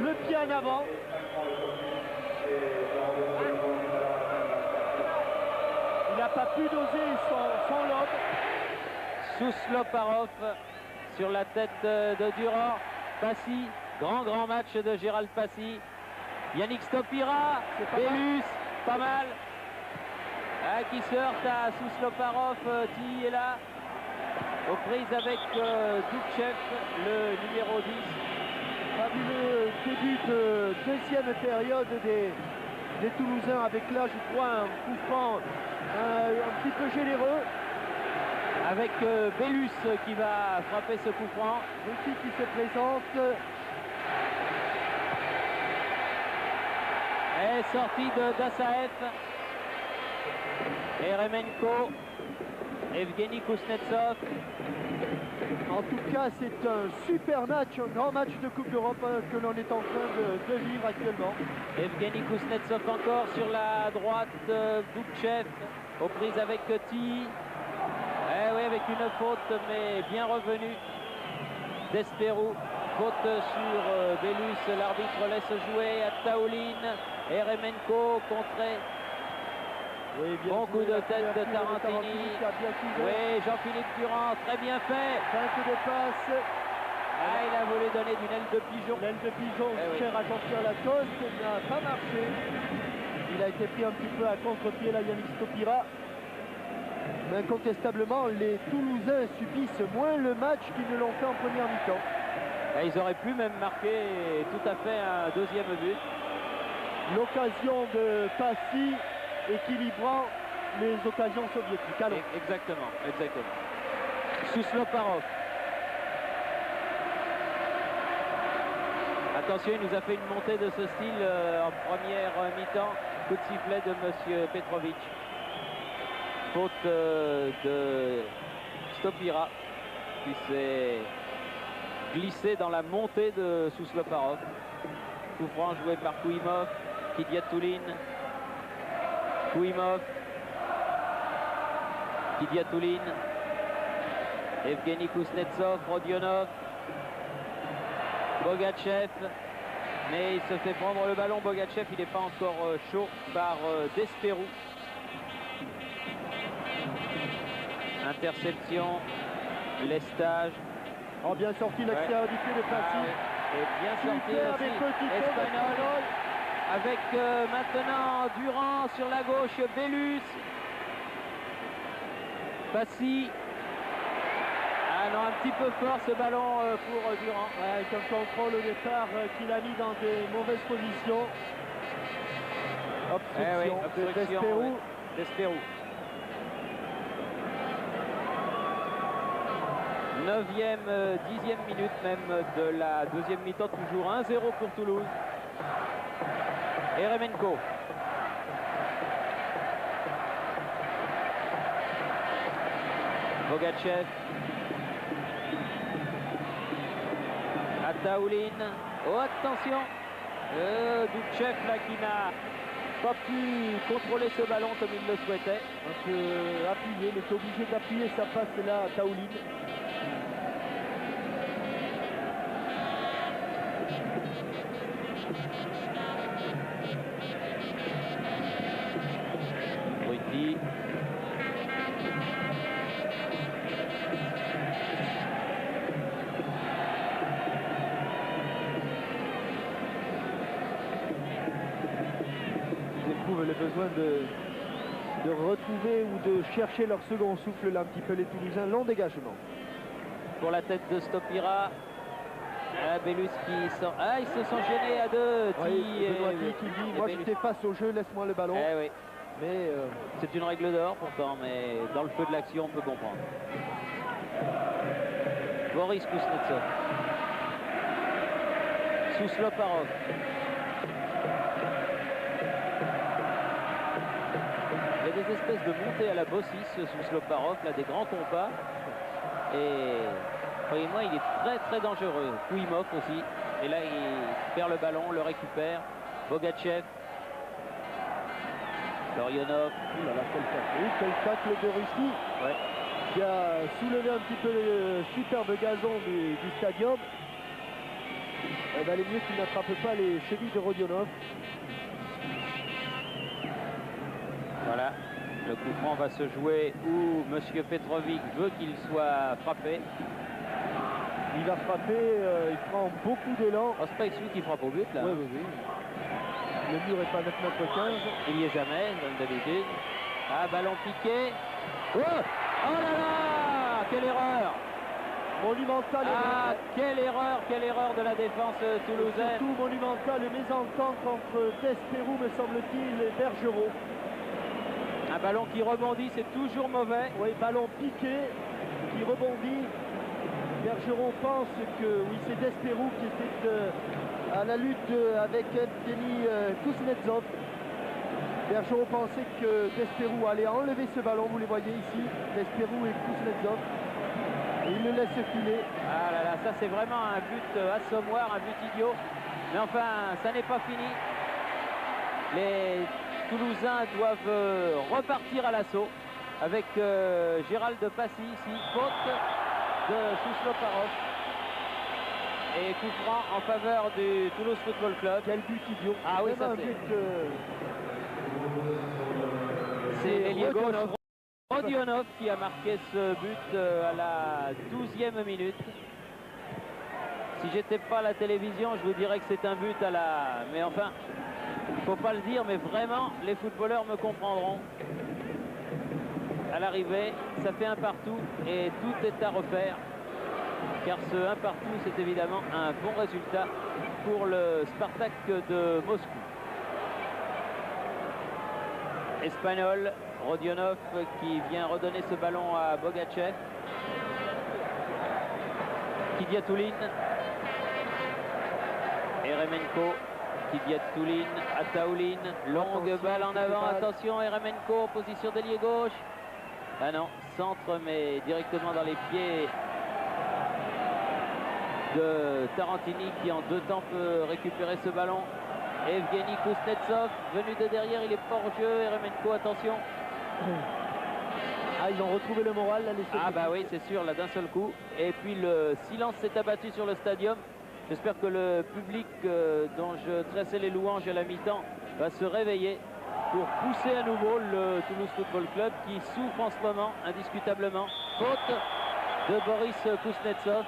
le pied en avant. Il n'a pas pu doser son lob. Sousloparov sur la tête de Durand. Passy, grand match de Gérald Passy. Yannick Stopira, C'est pas Velus, pas mal. Qui se heurte à Sousloparov, qui est là. Aux prises avec Doukchev, le numéro 10. Fabuleux début de deuxième période des Toulousains avec là, je crois, un coup franc un petit peu généreux. Avec Bellus qui va frapper ce coup franc. Ruki qui se présente. Et sortie de Dassaev. Eremenko. Evgeny Kuznetsov. En tout cas, c'est un super match, un grand match de Coupe d'Europe que l'on est en train de vivre actuellement. Evgeny Kuznetsov encore sur la droite. Boukchev aux prises avec Ti. Eh oui, avec une faute, mais bien revenue d'Esperou. Faute sur Bellus, l'arbitre laisse jouer à Taoulin. Eremenko contré. Oui, bon coup de tête de Tarantini. Oui, Jean-Philippe Durand, très bien fait. Feinte de passe. Ah, il a voulu donner d'une aile de pigeon. L'aile de pigeon, cher à Jean-Pierre Lacoste, n'a pas marché. Il a été pris un petit peu à contre-pied, là, Yannick Stopira. Mais incontestablement, les Toulousains subissent moins le match qu'ils ne l'ont fait en première mi-temps. Et ils auraient pu même marquer tout à fait un deuxième but. L'occasion de Passy équilibrant les occasions soviétiques. Alors. Exactement, exactement. Sousloparov. Attention, il nous a fait une montée de ce style en première mi-temps. Coup de sifflet de M. Petrovic. Faute de Stopira qui s'est glissé dans la montée de Sousloparov. Coup franc joué par Kouimov, Kidiatoulin. Kouimov, Kidiatoulin, Evgeny Kuznetsov, Rodionov, Bogachev, mais il se fait prendre le ballon. Bogachev, il n'est pas encore chaud par Desperou. Interception, lestage. Oh, bien sorti l'extérieur du pied de Passy. Et bien sorti aussi, Espagnol. Avec maintenant Durand sur la gauche, Bellus. Passy. Ah non, un petit peu fort ce ballon pour Durand. Ouais, comme contrôle au départ qu'il a mis dans des mauvaises positions. Obstruction, d'Esperou. 9e, 10e minute même de la deuxième mi-temps, toujours 1-0 pour Toulouse. Eremenko. Bogachev. Ataoulin. Oh, attention. Boukchev là qui n'a pas pu contrôler ce ballon comme il le souhaitait. Un peu appuyé, il est obligé d'appuyer sa passe là à Taoulin. Ruti. Ils éprouvent le besoin de retrouver ou de chercher leur second souffle là un petit peu les Toulousains. Long dégagement. Pour la tête de Stopira. Bellus qui sort. Ah, ils se sont gênés à deux. Oui, qui dit moi j'étais face au jeu, laisse-moi le ballon. Oui. Mais c'est une règle d'or pourtant, mais dans le feu de l'action on peut comprendre. Boris Kuznetsov. Sousloparov. Il y a des espèces de montées à la Bossis sous Sloparov, là, des grands compas. Et croyez-moi, il est très dangereux. Kouimov aussi. Et là, il perd le ballon, le récupère. Bogachev. Lorionov. Quel tacle de Russie qui a soulevé un petit peu le superbe gazon du stadium. Il valait mieux qu'il n'attrape pas les chevilles de Rodionov. Voilà, le coup franc va se jouer où M. Petrovic veut qu'il soit frappé. Il va frapper, il prend beaucoup d'élan. Oh, c'est pas celui qui frappe au but là. Oui. Le mur est pas 9,15 m. Il n'y est jamais, comme d'habitude. Ah, ballon piqué. Oh là là, quelle erreur! Monumental. Ah, quelle erreur de la défense toulousaine. Surtout monumental, mésentente entre Desperoux, me semble-t-il, et Bergerot. Un ballon qui rebondit, c'est toujours mauvais. Oui, ballon piqué, qui rebondit. Bergerot pense que, oui, c'est Desperoux qui était à la lutte avec Evgeny Kuznetsov. Bergerot pensait que Desperoux allait enlever ce ballon, vous les voyez ici, Desperoux et Kuznetsov. Et il le laisse filer. Ah là là, ça c'est vraiment un but assommoir, un but idiot. Mais enfin, ça n'est pas fini. Les Toulousains doivent repartir à l'assaut avec Gérald Passy ici, faute de Sousloparov. Et coup franc en faveur du Toulouse Football Club. Quel but idiot. Ah oui, ça un c'est... but. C'est l'ailier gauche Rodionov qui a marqué ce but à la 12e minute. Si j'étais pas à la télévision, je vous dirais que c'est un but à la... Mais enfin, il ne faut pas le dire, mais vraiment, les footballeurs me comprendront. À l'arrivée, ça fait un partout et tout est à refaire. Car ce 1 partout, c'est évidemment un bon résultat pour le Spartak de Moscou. Espagnol, Rodionov qui vient redonner ce ballon à Bogachev. Kidiatoulin. Eremenko. Kidiatoulin, Ataoulin. Longue balle en avant. Attention, Eremenko en position d'ailier gauche. Ah non, centre mais directement dans les pieds de Tarantini qui en 2 temps peut récupérer ce ballon. Evgeny Kuznetsov venu de derrière, il est pas hors jeu. Eremenko, attention. Ah, ils ont retrouvé le moral là, les Ah bah oui, c'est sûr, là d'un seul coup. Et puis le silence s'est abattu sur le stadium. J'espère que le public dont je tressais les louanges à la mi-temps va se réveiller pour pousser à nouveau le Toulouse Football Club qui souffre en ce moment indiscutablement. Faute de Boris Kuznetsov.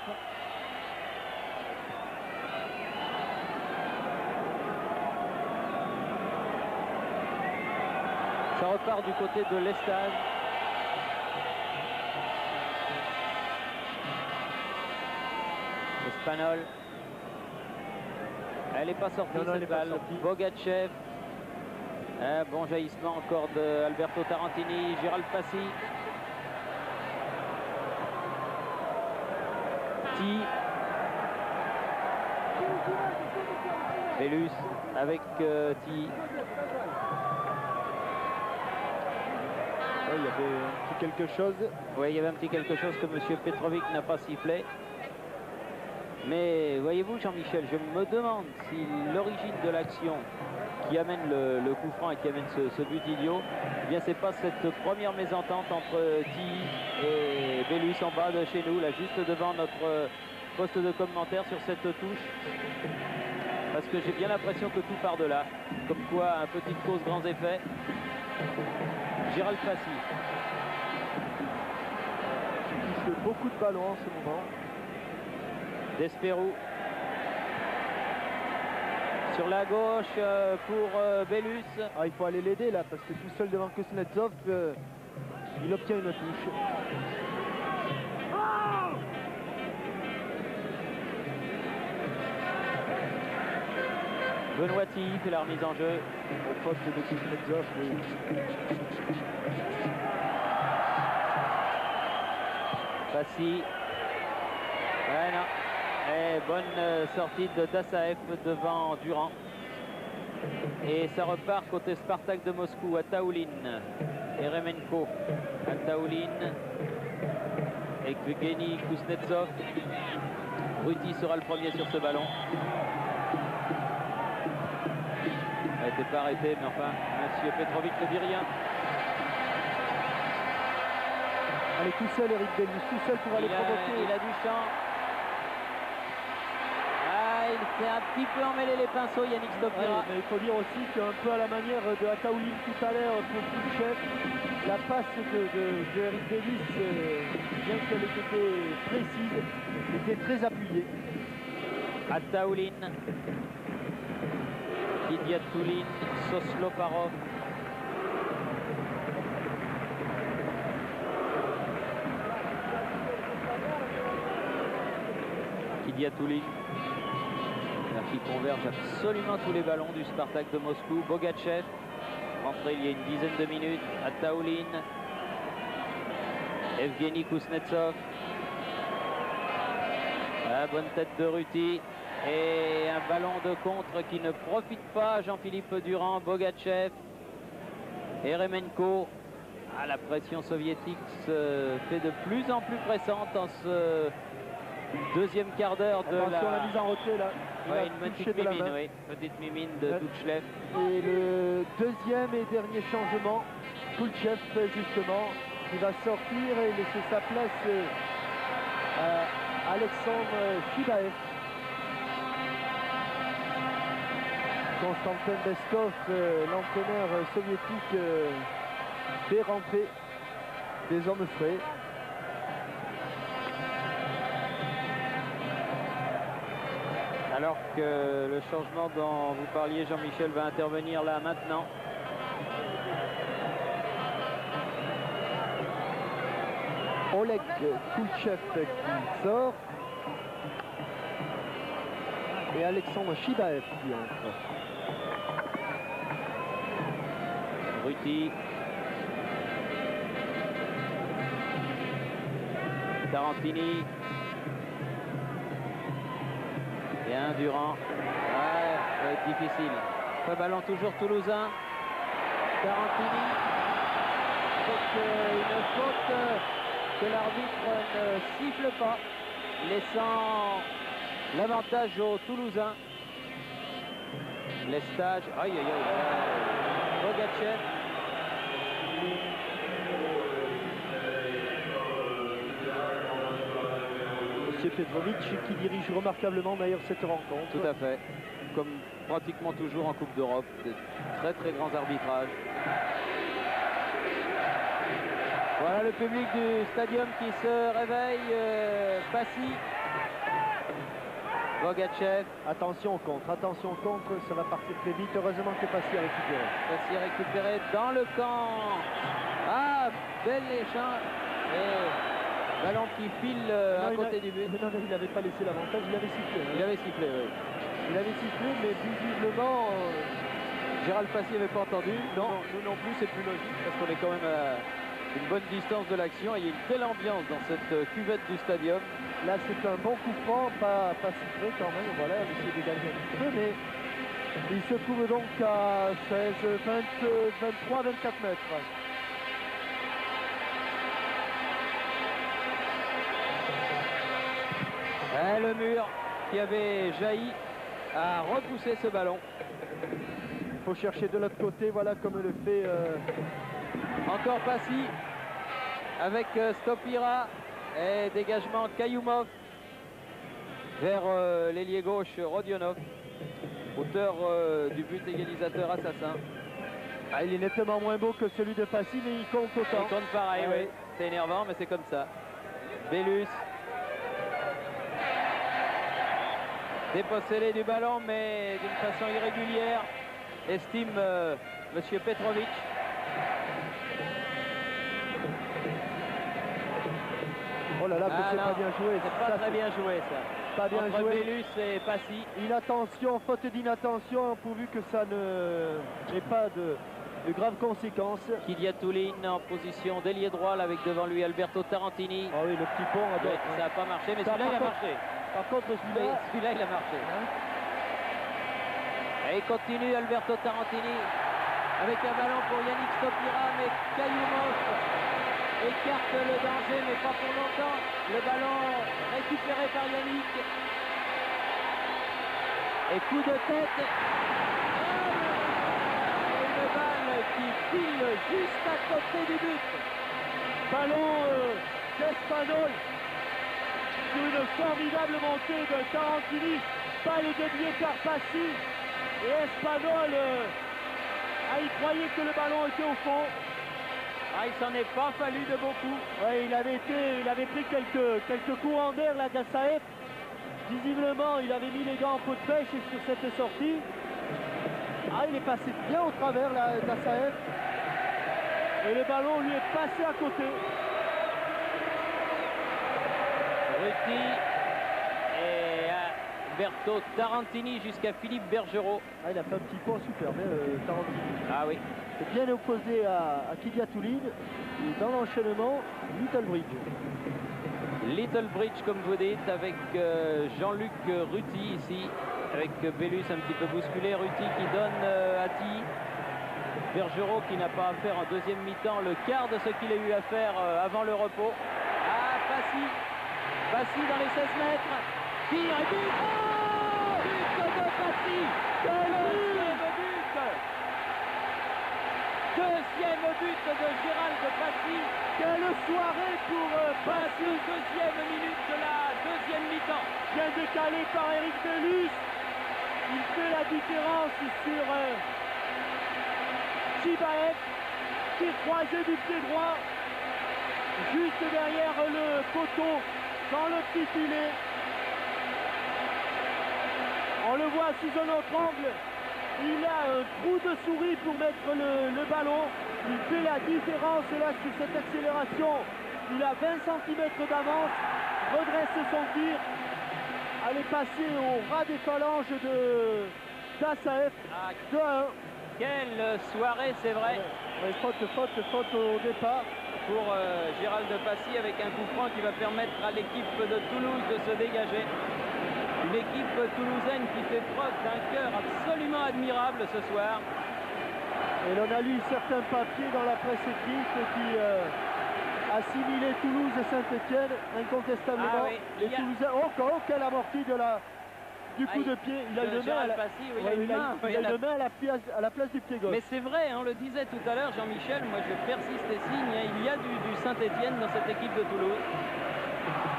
Ça repart du côté de l'Estade. Espagnol. Elle n'est pas sortie cette balle. Bogachev. Un bon jaillissement encore de Alberto Tarantini. Gérald Passy. Ti. Bellus avec Ti. Il y avait un petit quelque chose. Oui, il y avait un petit quelque chose que M. Petrovic n'a pas sifflé. Mais voyez-vous, Jean-Michel, je me demande si l'origine de l'action qui amène le coup franc et qui amène ce but idiot, eh bien c'est pas cette première mésentente entre Ti et Bellus en bas de chez nous, là juste devant notre poste de commentaire sur cette touche. Parce que j'ai bien l'impression que tout part de là. Comme quoi, un petite cause, grands effets. Gérald Passy. Qui touche beaucoup de ballons en ce moment. Desperoux. Sur la gauche pour Bellus. Ah, il faut aller l'aider là, parce que tout seul devant Kuznetsov, il obtient une touche. Benoîti fait la remise en jeu. Au poste de Kuznetsov, oui. Passy. Ouais, non. Et bonne sortie de Dassaev devant Durand. Et ça repart côté Spartak de Moscou. Ataoulin. Eremenko. Ataoulin. Evgeny Kuznetsov. Ruti sera le premier sur ce ballon. Elle n'était pas arrêté, mais enfin, M. Petrovic ne dit rien. Allez, tout seul, Eric Bellus, tout seul pour aller provoquer. Il a du champ. Ah, il s'est un petit peu emmêlé les pinceaux, Yannick Stopira. Mais il faut dire aussi qu'un peu à la manière de Ataoulin tout à l'heure pour Khrouchtchev, la passe de Eric Bellus, bien qu'elle ait été précise, était très appuyée. Ataoulin. Kidiatoulin, Sosloparov. Kidiatoulin, qui converge absolument tous les ballons du Spartak de Moscou. Bogachev, rentré il y a une dizaine de minutes. Ataoulin, Evgeny Kuznetsov. La bonne tête de Ruti. Et un ballon de contre qui ne profite pas. Jean-Philippe Durand, Bogachev, Eremenko. Ah, la pression soviétique se fait de plus en plus pressante dans ce deuxième quart d'heure de la mise en retrait là. Ouais, une petite mimine, oui. Petite mimine de Douchlev. Et le deuxième et dernier changement, Kulchev justement, qui va sortir et laisser sa place à Alexandre Chibaev. Konstantin Beskov, l'entraîneur soviétique, fait rentrer des hommes frais. Alors que le changement dont vous parliez, Jean-Michel, va intervenir là maintenant. Oleg Kulchev qui sort. Et Alexandre Chibaev qui entre. Ruti. Tarantini. Bien, Durand. Ouais, ça va être difficile. Pas ballon toujours toulousain. Tarantini. Avec une faute que l'arbitre ne siffle pas, laissant l'avantage aux Toulousains. Lestage. Aïe, aïe, aïe. Bogachev. Monsieur Petrovic qui dirige remarquablement d'ailleurs cette rencontre. Tout à fait. Comme pratiquement toujours en Coupe d'Europe. De très très grands arbitrages. Voilà le public du stadium qui se réveille. Passy. Bogachev. Attention au contre, ça va partir très vite. Heureusement que Passy a récupéré. Passy récupéré dans le camp. Ah, bel échange. Et ballon qui file à côté du but. Non, il n'avait pas laissé l'avantage, il avait sifflé. Il avait sifflé, oui. Il avait sifflé, mais visiblement... Gérald Passy n'avait pas entendu. Non, nous non plus, c'est plus logique parce qu'on est quand même à une bonne distance de l'action. Il y a une telle ambiance dans cette cuvette du stadium. Là, c'est un bon coup franc, pas sifflé quand même. Voilà, on essaie de dégager un petit peu, mais il se trouve donc à 16, 20, 23, 24 mètres. Et le mur qui avait jailli a repoussé ce ballon. Il faut chercher de l'autre côté, voilà comme le fait... Encore Passy avec Stopira et dégagement Kayoumov vers l'ailier gauche Rodionov, auteur du but égalisateur assassin. Ah, il est nettement moins beau que celui de Passy, mais il compte autant. Il compte pareil, Ah, oui. C'est énervant, mais c'est comme ça. Bellus. Dépossédé du ballon, mais d'une façon irrégulière, estime Monsieur Petrovic. Oh là là, c'est pas bien joué. C'est pas très bien joué, ça. Pas bien entre joué. Bellus et Passy. Inattention, faute d'inattention, pourvu que ça n'ait pas de graves conséquences. Kidiatoulin en position d'ailier droit, là, avec devant lui Alberto Tarantini. Ah oui, le petit pont à droite. Ça n'a pas marché, mais celui-là, il a marché. Par contre, celui-là, il a marché. Et il continue, Alberto Tarantini, avec un ballon pour Yannick Stopira, mais Kayoumov écarte le danger, mais pas pour longtemps. Le ballon récupéré par Yannick. Et coup de tête. Et une balle qui file juste à côté du but. Ballon d'Espanol. Sur une formidable montée de Tarantini. Balle déviée par Passy. Et Espanol, il croyait que le ballon était au fond. Ah, il s'en est pas fallu de beaucoup. Ouais, il avait pris quelques courants d'air là d'Assaef. Visiblement, il avait mis les gants en pot de pêche sur cette sortie. Ah, il est passé bien au travers là d'Assaef. Et le ballon lui est passé à côté. Ruti et Alberto Tarantini jusqu'à Philippe Bergerot. Ah, il a fait un petit pont superbe, Tarantini. Ah oui. C'est bien opposé à Kvyat-Tuline. Et dans l'enchaînement, Little Bridge. Little Bridge, comme vous dites, avec Jean-Luc Ruti ici, avec Bellus un petit peu bousculé, Ruti qui donne à Tilly. Bergerot qui n'a pas à faire en deuxième mi-temps le quart de ce qu'il a eu à faire avant le repos. Ah, Passy dans les 16 mètres. Tire et but. Oh, but de Passy. Deuxième but. Deuxième but de Gérald Passy. Quelle soirée pour Passy, deuxième minute de la deuxième mi-temps. Bien décalé par Eric Bellus. Il fait la différence sur Chibaev, qui croisé du pied droit, juste derrière le poteau, dans le petit filet. On le voit sous un autre angle. Il a un trou de souris pour mettre le ballon. Il fait la différence là sur cette accélération. Il a 20 cm d'avance, redresse son tir. Elle est passée au ras des phalanges d'Assaef. 2-1. Quelle soirée, c'est vrai. Ouais, faute au départ. Pour Gérald Passy avec un coup franc qui va permettre à l'équipe de Toulouse de se dégager. Une équipe toulousaine qui fait preuve d'un cœur absolument admirable ce soir. Et l'on a lu certains papiers dans la presse écrite qui assimilaient Toulouse et Saint-Etienne incontestablement. Ah oui, les Toulousains, quelle amortie du coup de pied. Il a une main à la place du pied gauche. Mais c'est vrai, on le disait tout à l'heure, Jean-Michel, moi je persiste et signe, hein, il y a du Saint-Etienne dans cette équipe de Toulouse.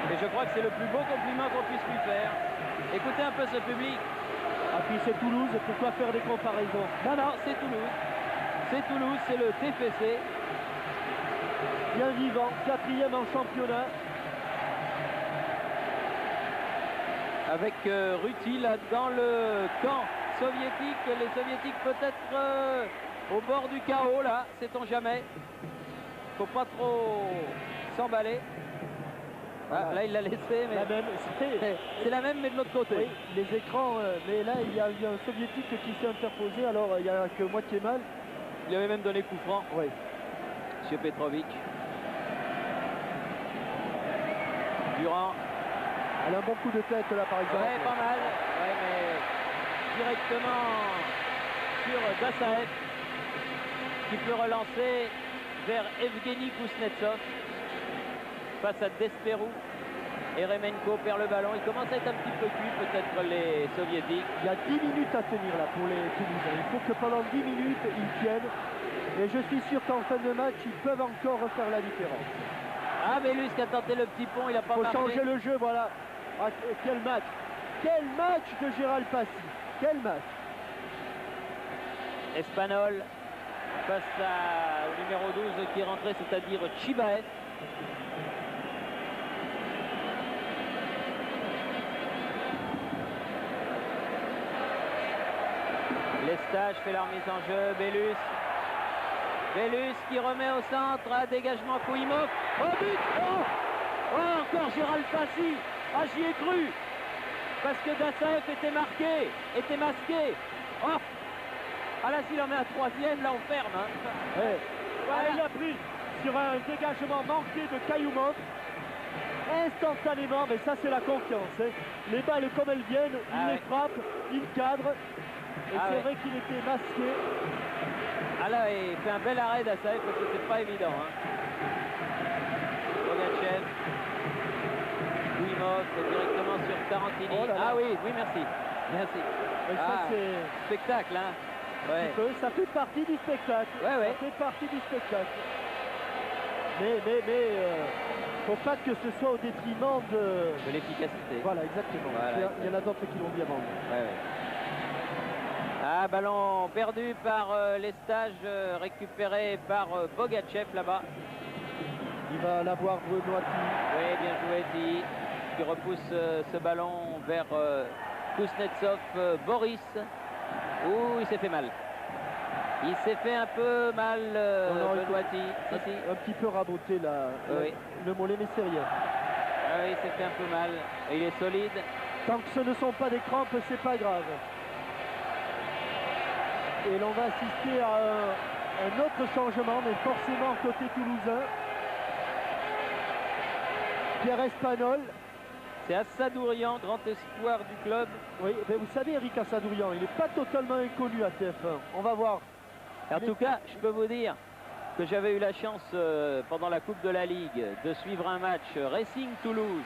Et je crois que c'est le plus beau compliment qu'on puisse lui faire. Écoutez un peu ce public. Ah puis c'est Toulouse, pourquoi faire des comparaisons? Non, c'est Toulouse. C'est Toulouse, c'est le TFC. Bien vivant, 4e en championnat. Avec Ruti là dans le camp soviétique. Les soviétiques peut-être au bord du chaos là, sait-on jamais. Faut pas trop s'emballer. Ah, là il l'a laissé, mais c'est la même mais de l'autre côté. Oui, les écrans, mais là il y a un soviétique qui s'est interposé, alors il n'y a que moitié mal. Il avait même donné coup franc. Oui. Monsieur Petrovic. Durand. Elle a un bon coup de tête là par exemple. Ouais, pas mal. Ouais, mais directement sur Dassaev qui peut relancer vers Evgeny Kuznetsov face à Desperou. Et Remenko perd le ballon. Il commence à être un petit peu cuit peut-être les soviétiques. Il y a 10 minutes à tenir là pour les Toulousains. Il faut que pendant 10 minutes ils tiennent. Et je suis sûr qu'en fin de match, ils peuvent encore refaire la différence. Ah, Bellus qui a tenté le petit pont, il n'a pas marqué. Il faut changer le jeu, voilà. Ah, quel match! Quel match de Gérald Passy! Quel match! Espagnol face au numéro 12 qui est rentré, c'est-à-dire Chibaev. Lestage fait la remise en jeu, Bellus. Bellus qui remet au centre, à dégagement Kouimov. Oh but! Oh, encore Gérald Passy. Ah, j'y ai cru. Parce que Dassaev était marqué, était masqué. Oh! Ah là, s'il en met un troisième, là on ferme. Hein. Ouais. Voilà. Il a pris sur un dégagement manqué de Kayoumov. Instantanément, mais ça c'est la confiance. Hein. Les balles comme elles viennent, il les frappe, il cadre. Et c'est vrai qu'il était masqué. Ah là, il fait un bel arrêt d'Assaev parce que c'est pas évident. Hein. Bogachev. Kouimov directement sur Tarantini. Oh là là. Ah oui, merci. Merci. Et ça c'est spectacle, hein. Ouais. Ça fait partie du spectacle. Ouais. Ça fait partie du spectacle. Mais faut pas que ce soit au détriment de l'efficacité. Voilà, exactement. Voilà, il y en a d'autres qui l'ont bien vendu. Ouais. Ah, ballon perdu par Lestage, récupéré par Bogachev là-bas. Il va l'avoir Benoît. Oui, bien joué Tilly, qui repousse ce ballon vers Kuznetsov. Boris. Ouh, il s'est fait mal. Il s'est fait un peu mal, Benoît. Un petit peu raboté là, le mollet, mais c'est rien. Ah oui, il s'est fait un peu mal. Et il est solide. Tant que ce ne sont pas des crampes, c'est pas grave. Et l'on va assister à un autre changement, mais forcément côté toulousain. Pierre Espagnol. C'est Assadourian, grand espoir du club. Oui, ben vous savez, Eric Assadourian, il n'est pas totalement inconnu à TF1. On va voir. En tout cas, je peux vous dire que j'avais eu la chance pendant la Coupe de la Ligue de suivre un match Racing Toulouse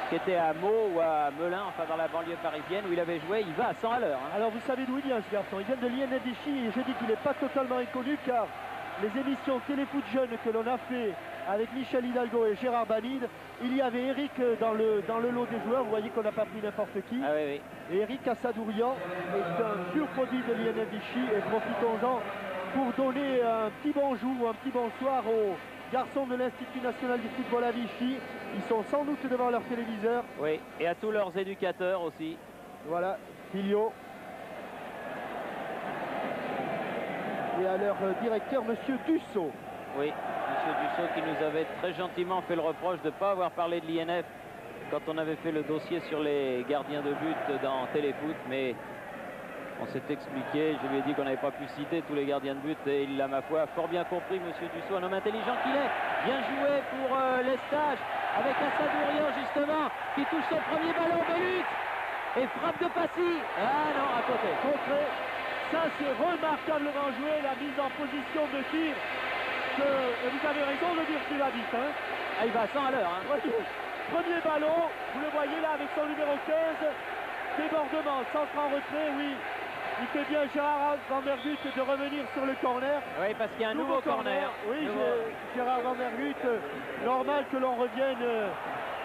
qui était à Meaux ou à Melun, enfin dans la banlieue parisienne où il avait joué. Il va à 100 à l'heure. Hein. Alors vous savez d'où il vient ce garçon? Il vient de l'INF Vichy et je dis qu'il n'est pas totalement inconnu car les émissions Téléfoot Jeune que l'on a fait avec Michel Hidalgo et Gérard Banide, il y avait Eric dans le lot des joueurs. Vous voyez qu'on n'a pas pris n'importe qui. Ah oui, oui. Et Eric Assadourian est un pur produit de l'INF Vichy et profitons-en pour donner un petit bonjour ou un petit bonsoir aux garçons de l'Institut National du Football à Vichy. Ils sont sans doute devant leur téléviseur. Oui, et à tous leurs éducateurs aussi. Voilà, Filio. Et à leur directeur, Monsieur Dussault. Oui, Monsieur Dussault qui nous avait très gentiment fait le reproche de ne pas avoir parlé de l'INF quand on avait fait le dossier sur les gardiens de but dans Téléfoot, mais on s'est expliqué, je lui ai dit qu'on n'avait pas pu citer tous les gardiens de but et il l'a, ma foi, fort bien compris, Monsieur Dussault, un homme intelligent qu'il est. Bien joué pour les stages avec Assadourian justement qui touche son premier ballon, Bellus et frappe de Passy. Ah non, à côté. Contré. Ça c'est remarquablement joué, la mise en position de tir. Et vous avez raison de dire qu'il va vite. Hein. Ah, il va à 100 à l'heure. Hein. Premier ballon, vous le voyez là avec son numéro 15. Débordement, centre en retrait, oui. Il fait bien Gérard Van der Gut de revenir sur le corner. Oui, parce qu'il y a un nouveau corner. Oui, Gérard Van der Gut, normal que l'on revienne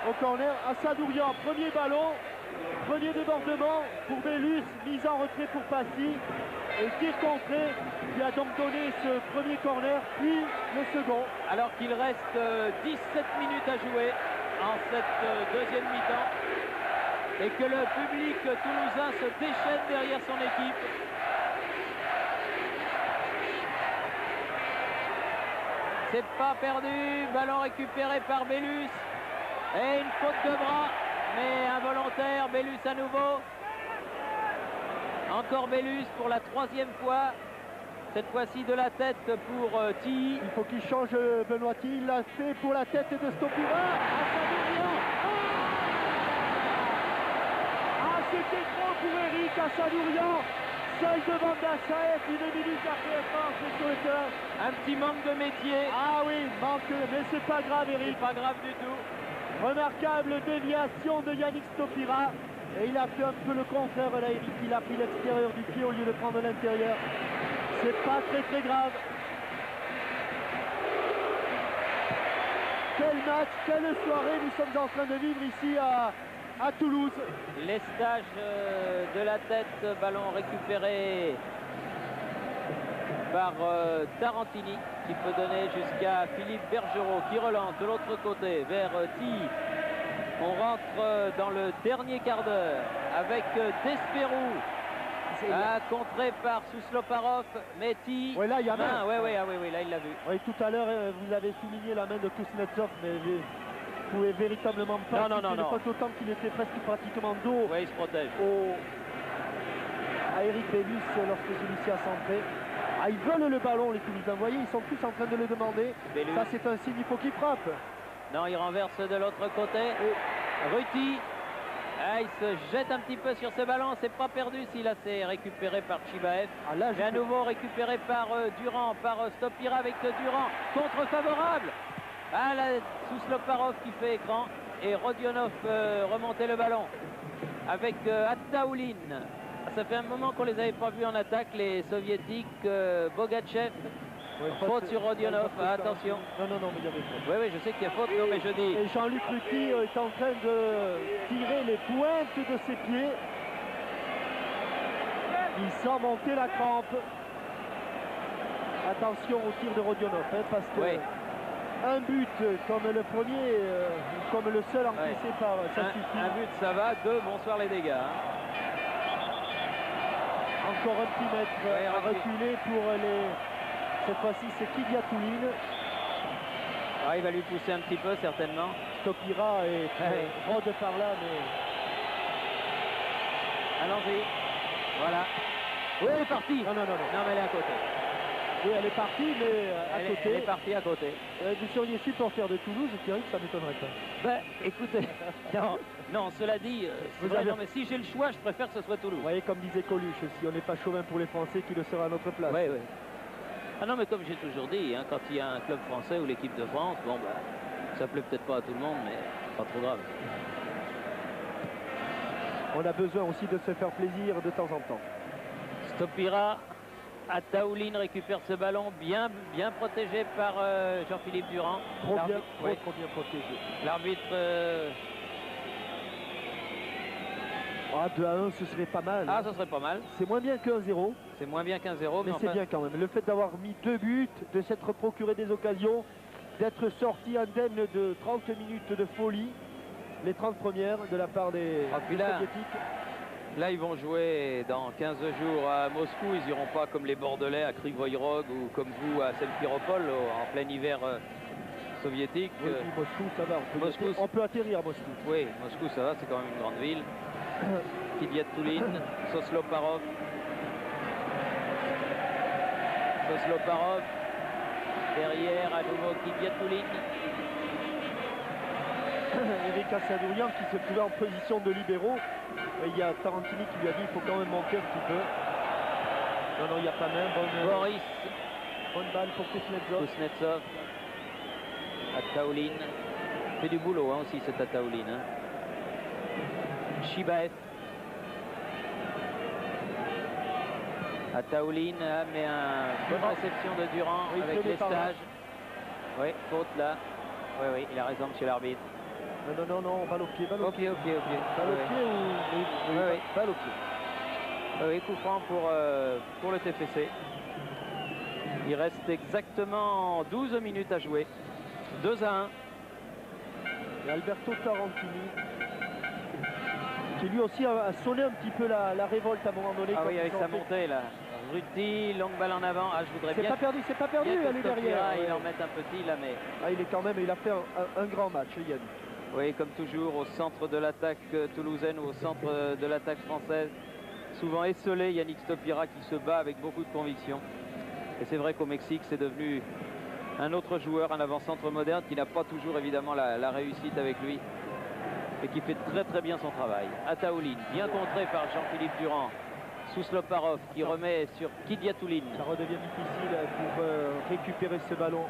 au corner. Assadourian, premier ballon, premier débordement pour Bellus, mise en retrait pour Passy. Et tir contré qui a donc donné ce premier corner, puis le second. Alors qu'il reste 17 minutes à jouer en cette deuxième mi-temps. Et que le public toulousain se déchaîne derrière son équipe. C'est pas perdu, ballon récupéré par Bellus. Et une faute de bras, mais involontaire, Bellus à nouveau. Encore Bellus pour la troisième fois. Cette fois-ci de la tête pour Tilly. Il faut qu'il change Benoît Tilly. Il l'a fait pour la tête de Stopura. C'était trop pour Eric Assadourian. Seul devant Dassaef, une minute après c'est sur le terrain. Un petit manque de métier. Ah oui, manque, mais c'est pas grave Eric. C'est pas grave du tout. Remarquable déviation de Yannick Stopira. Et il a fait un peu le contraire là Eric. Il a pris l'extérieur du pied au lieu de prendre l'intérieur. C'est pas très grave. Quel match, quelle soirée nous sommes en train de vivre ici à Toulouse. Les stages de la tête, ballon récupéré par Tarantini qui peut donner jusqu'à Philippe Bergerot qui relance de l'autre côté vers Tilly. On rentre dans le dernier quart d'heure avec Desperou. Contré par Sousloparov, mais Tilly. Oui, là il y a main. Oui, là il l'a vu. Oui, tout à l'heure vous avez souligné la main de Kuznetsov, mais pouvait véritablement pas. Non. Autant qu'il était presque pratiquement dos. Oui, il se protège. À Eric Bellus lorsque celui-ci a centré. Ah, ils veulent le ballon, les Toulousains. Vous voyez, ils sont tous en train de le demander. Bellus. Ça, c'est un signe, il faut qu'il frappe. Non, il renverse de l'autre côté. Ruti. Ah, il se jette un petit peu sur ce ballon. C'est pas perdu si là c'est récupéré par Chibaev. Et à nouveau récupéré par Durand, par Stopira avec Durand. Contre favorable. Ah là, Sousloparov qui fait écran et Rodionov remonter le ballon avec Attaoulin. Ça fait un moment qu'on les avait pas vus en attaque, les soviétiques. Bogachev, faute sur Rodionov, attention. Non, mais il y avait faute. Oui, je sais qu'il y a faute, non mais je dis. Et Jean-Luc Ruti est en train de tirer les pointes de ses pieds. Il sent monter la crampe. Attention au tir de Rodionov, parce que... Oui. Un but comme le premier, comme le seul encaissé par ça suffit. Un but ça va, deux, bonsoir les dégâts. Hein. Encore un petit mètre à reculer pour les... Cette fois-ci c'est Kidiatoulin. Il va lui pousser un petit peu certainement. Stopira et rôde par là, mais Allons-y. Voilà. Oui, elle est partie. Non, non, non, non. Non, mais elle est à côté. Oui, elle est partie, mais à côté. Elle est partie à côté. Vous seriez supporter de Toulouse, Thierry, ça m'étonnerait pas. Ben, écoutez, non, non, cela dit, c'est Vous vrai, avez- non, mais si j'ai le choix, je préfère que ce soit Toulouse. Vous voyez, comme disait Coluche aussi, on n'est pas chauvin pour les Français, qui le sera à notre place. Oui, oui. Ah non, mais comme j'ai toujours dit, hein, quand il y a un club français ou l'équipe de France, bon, bah, ça plaît peut-être pas à tout le monde, mais pas trop grave. On a besoin aussi de se faire plaisir de temps en temps. Stopira, Ataouline récupère ce ballon, bien protégé par Jean-Philippe Durand. Trop bien, L'arbitre, trop, oui. trop bien protégé. L'arbitre, Ah, 2-1, ce serait pas mal. ah, hein. ça serait pas mal. C'est moins bien que 1-0, C'est moins bien qu'un 0, mais mais c'est enfin, bien quand même. Le fait d'avoir mis 2 buts, de s'être procuré des occasions, d'être sorti indemne de 30 minutes de folie, les 30 premières de la part des, Ah, puis des là- Soviétiques. là, ils vont jouer dans 15 jours à Moscou. Ils iront pas comme les Bordelais à Krivoy Rog ou comme vous à Simferopol en plein hiver soviétique. Oui, puis Moscou, ça va. Moscou, On peut atterrir à Moscou. Oui, Moscou, ça va, c'est quand même une grande ville. Kidiat-Touline, Sosloparov. Sosloparov. Derrière, à nouveau Kidiat-Touline. Eric Assadourian qui se trouvait en position de libéraux. Et il y a Tarantini qui lui a dit il faut quand même monter un petit peu. Non, non, il n'y a pas main. Boris Bonne balle pour Kuznetsov. Kuznetsov. Ataouline. Fait du boulot hein, aussi, cet Ataouline. Hein. Chibaev. Ataouline met une bonne réception de Durand Oui, avec traîné par là. l'estage. Oui, faute là. Oui, oui, il a raison, monsieur l'arbitre. Non, non, non, non, balle au pied, balle au Au pied, au pied, au pied. Balle Oui, au pied ou... Oui, oui. Balle au pied. oui, coup franc pour le TFC. Il reste exactement 12 minutes à jouer. 2-1. Et Alberto Tarantini qui lui aussi a sonné un petit peu la révolte à un moment donné. Ah quand oui, ils avec ont sa fait- montée là. Ruti, longue balle en avant. Ah, je voudrais C'est bien. pas perdu, c'est pas perdu, Bien que elle est derrière. Stopira, il Ouais. en met un petit là, mais Ah, il est quand même, il a fait un grand match, Yann. oui, comme toujours, au centre de l'attaque toulousaine ou au centre de l'attaque française. Souvent esselé, Yannick Stopira qui se bat avec beaucoup de conviction. Et c'est vrai qu'au Mexique, c'est devenu un autre joueur, un avant-centre moderne qui n'a pas toujours évidemment la réussite avec lui. Et qui fait très très bien son travail. Ataouline, bien contré par Jean-Philippe Durand. Sousloparov qui remet sur Kidiatouline. Ça redevient difficile pour récupérer ce ballon.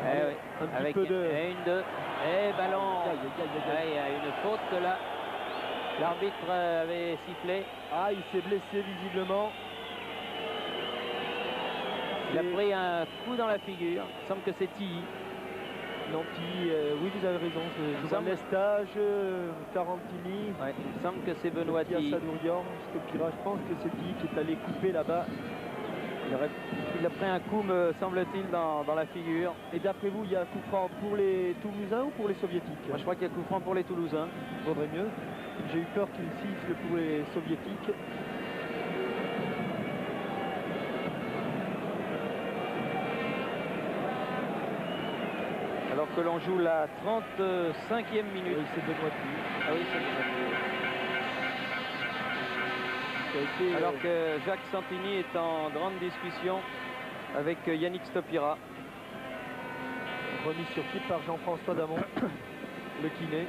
Eh oui, Un petit avec peu de... et une, deux, et ballon. Aïe, aïe, aïe, aïe, Ah, aïe. il y a une faute là. L'arbitre avait sifflé. Ah, il s'est blessé visiblement. Il a Et- pris un coup dans la figure. Il semble que c'est Tilly. Non, qui, oui, vous avez raison. Je vois semble- Lestage, Tarantini, Ouais, il semble que c'est Benoît Tilly. Assadourian, Stopira. Je pense que c'est Tilly qui est allé couper là-bas. Il a pris un coup, me semble-t-il, dans la figure. Et d'après vous, il y a un coup franc pour les Toulousains ou pour les Soviétiques? Moi, je crois qu'il y a coup franc pour les Toulousains. Vaudrait mieux. J'ai eu peur qu'il siffle pour les Soviétiques. Alors que l'on joue la 35e minute. Oui, c'est Benoît Tilly. Ah oui, c'est Benoît Tilly. Qui a été, Alors que Jacques Santini est en grande discussion avec Yannick Stopira. remis sur pied par Jean-François Damon, le kiné.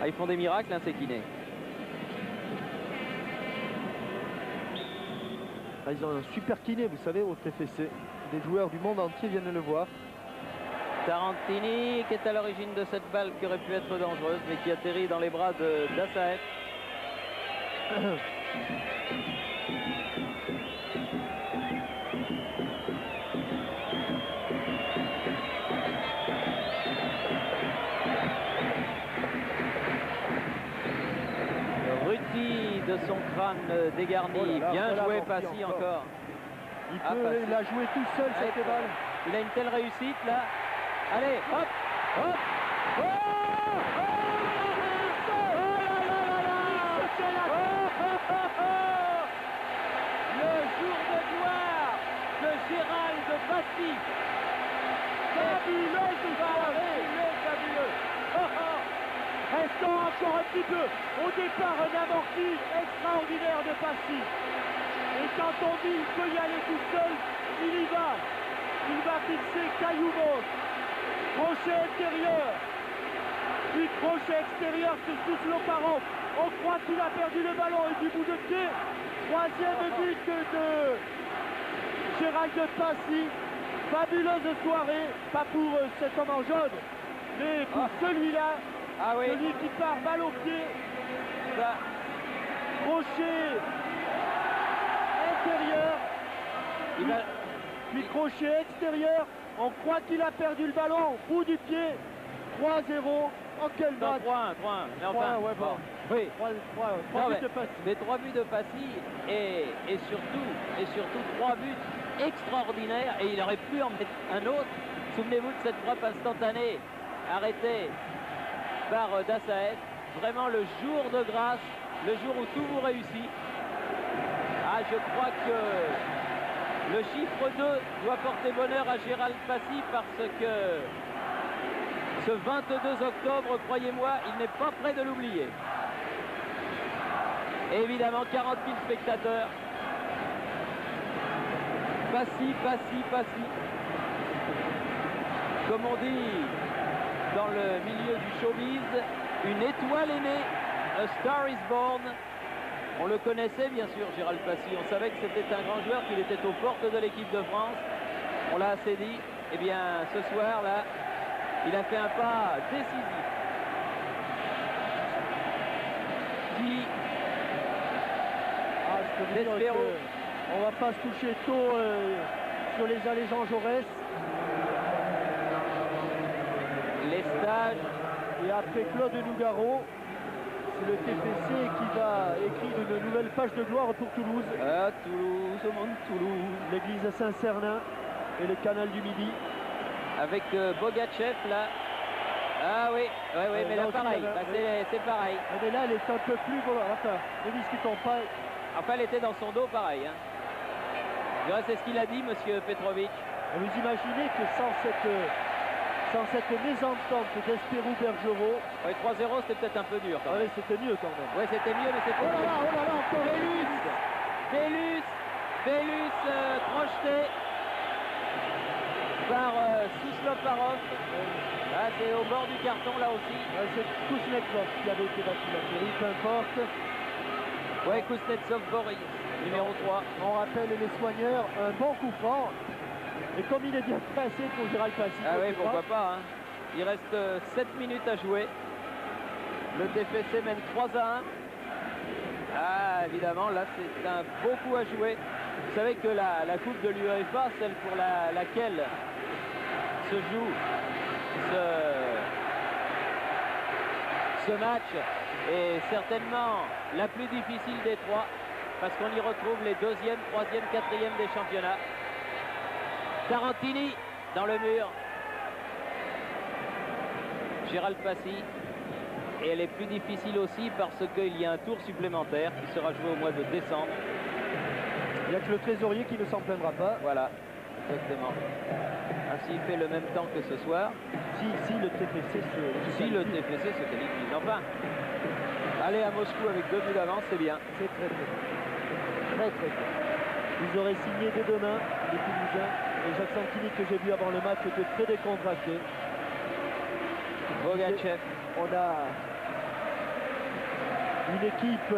Ah, ils font des miracles, hein, ces kinés. Ah, ils ont un super kiné, vous savez, au TFC. Des joueurs du monde entier viennent le voir. Tarantini qui est à l'origine de cette balle qui aurait pu être dangereuse mais qui atterrit dans les bras d'Assaef. Ruti de son crâne dégarni, Oh là là, bien voilà, joué Morty Passy encore. encore. Il Ah, peut Passy. la jouer tout seul, Allez, cette balle. Il a une telle réussite là. Allez, hop, hop. Oh, oh, le jour de gloire de Gérald Passy. Fabuleux, fabuleux. Oh, oh. Restant encore un petit peu. Au départ, un amorti extraordinaire de Passy. Et quand on dit qu'il peut y aller tout seul, il y va. Il va fixer Cailloumos. Crochet intérieur. Puis crochet extérieur sur Sousloparov. On croit qu'il a perdu le ballon et du bout de pied. Troisième but de Gérald Passy. Fabuleuse soirée. Pas pour cet homme en jaune, mais pour celui-là. Ah oui. Celui qui part balle au pied. Ça. Crochet intérieur. Puis crochet extérieur. On croit qu'il a perdu le ballon au bout du pied. 3-0. Oh quel match. 3-1. Mais enfin, ouais, bon. Oui. 3 buts de Passy. Mais 3 buts de Passy et surtout 3 buts extraordinaires. Et il aurait pu en mettre un autre. Souvenez-vous de cette frappe instantanée arrêtée par Dassaev. Vraiment le jour de grâce, le jour où tout vous réussit. Ah, je crois que le chiffre 2 doit porter bonheur à Gérald Passy parce que ce 22 octobre, croyez-moi, il n'est pas prêt de l'oublier. Évidemment, 40 000 spectateurs. Passy. Comme on dit dans le milieu du showbiz, une étoile est née, a star is born. On le connaissait bien sûr, Gérald Passy. On savait que c'était un grand joueur, qu'il était aux portes de l'équipe de France. On l'a assez dit. Eh bien, ce soir, là, il a fait un pas décisif. On va pas se toucher tôt sur les allées Jean Jaurès. Les stages. Et après Claude Nougaro, c'est le TFC qui va écrire une nouvelle page de gloire pour Toulouse. Toulouse, au monde Toulouse. L'église Saint-Cernin et le canal du Midi. Avec Bogachev là. Ah oui, mais là pareil, c'est pareil. Mais là elle est un peu plus... Enfin, ne discutons pas. Enfin, elle était dans son dos pareil. Hein. C'est ce qu'il a dit, monsieur Petrovic. Et vous imaginez que sans cette mésentente d'Espérou-Bergerot... Oui, 3-0, c'était peut-être un peu dur quand même. Oui, c'était mieux quand même. Oui, c'était mieux, mais c'était... Oh là là, encore Bélus crocheté par Sousloparov. Ah, c'est au bord du carton là aussi. C'est Kuznetsov qui avait été battu la série, peu importe. Oui, Kuznetsov, Boris, numéro 3. On rappelle les soigneurs, un bon coup franc. Et comme il est bien passé pour Gérald Passy. Ah oui, pourquoi pas. Hein. Il reste 7 minutes à jouer. Le TFC mène 3-1. Ah, évidemment, là, c'est un beau coup à jouer. Vous savez que la Coupe de l'UEFA, celle pour laquelle se joue ce match, est certainement la plus difficile des trois, parce qu'on y retrouve les 2e, 3e, 4e des championnats. Tarantini dans le mur. Gérald Passy. Et elle est plus difficile aussi parce qu'il y a un tour supplémentaire qui sera joué au mois de décembre. Il n'y a que le trésorier qui ne s'en plaindra pas. Voilà, exactement. Ainsi, il fait le même temps que ce soir. Si le TFC se qualifie. Enfin, aller à Moscou avec 2 buts d'avance, c'est bien. C'est très bien. Très bien. Vous aurez signé dès demain, les Toulousains. Et Jacques Santini, que j'ai vu avant le match, était très décontracté. Bogachev. On a une équipe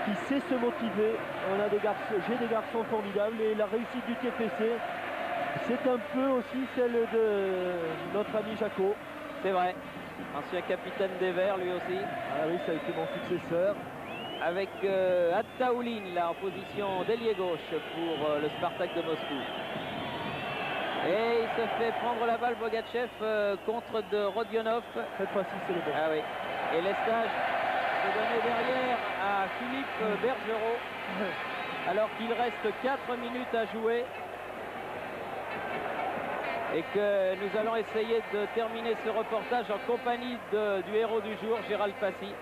qui sait se motiver. On a des garçons, j'ai des garçons formidables et la réussite du TFC, c'est un peu aussi celle de notre ami Jaco. C'est vrai. Ancien capitaine des Verts, lui aussi. Ah oui, ça a été mon successeur. Avec Attaoulin, là, en position d'ailier gauche pour le Spartak de Moscou. Et il se fait prendre la balle, Bogachev, contre de Rodionov. Cette fois-ci, c'est le bon. Ah oui. Et l'estage est donné derrière à Philippe Bergerot. Alors qu'il reste 4 minutes à jouer. Et que nous allons essayer de terminer ce reportage en compagnie du héros du jour, Gérald Passy.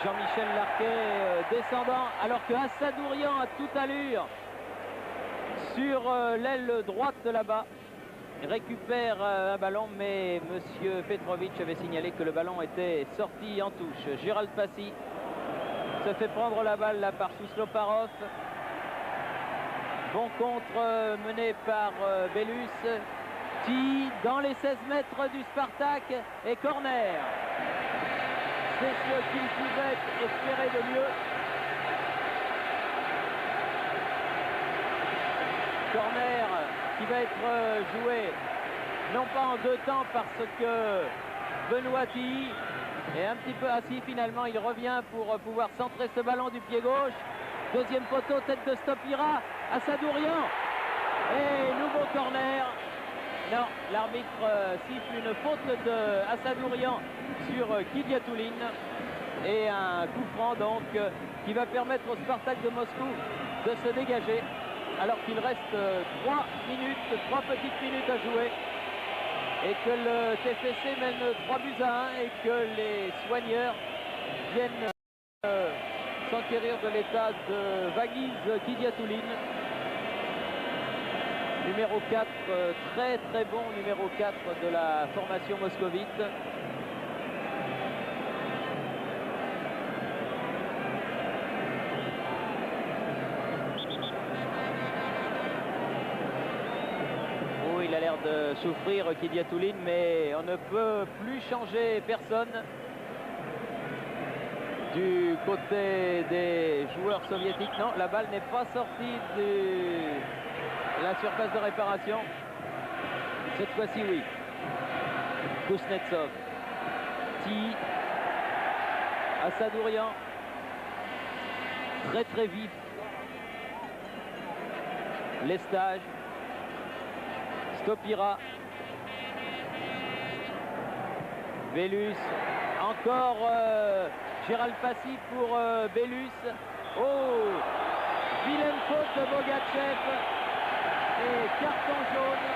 Jean-Michel Larquet descendant, alors que Assadourian a toute allure sur l'aile droite de là-bas. récupère un ballon, mais Monsieur Petrovic avait signalé que le ballon était sorti en touche. Gérald Passy se fait prendre la balle là par Sousloparov. Bon contre mené par Bellus. Dans les 16 mètres du Spartak et corner. C'est ce qu'il pouvait espérer de mieux. Corner qui va être joué non pas en deux temps parce que Benoît Tilly est un petit peu assis. Finalement il revient pour pouvoir centrer ce ballon du pied gauche. Deuxième poteau, tête de Stopira, Assadourian et nouveau corner. Non, l'arbitre siffle une faute de Assadourian sur Kidiatouline et un coup franc donc qui va permettre au Spartak de Moscou de se dégager alors qu'il reste 3 petites minutes à jouer et que le TFC mène 3-1 et que les soigneurs viennent s'enquérir de l'état de Vagiz Kidiatouline. Numéro 4, très très bon numéro 4 de la formation moscovite. Oh, il a l'air de souffrir Kidiatouline, mais on ne peut plus changer personne du côté des joueurs soviétiques. Non, la balle n'est pas sortie de la surface de réparation. Cette fois-ci, oui. Kuznetsov. Assadourian. Très très vif. Lestage. Stopira. Bellus. Encore Gérald Passy pour Bellus. Oh, vilaine faute de Bogachev. Et carton jaune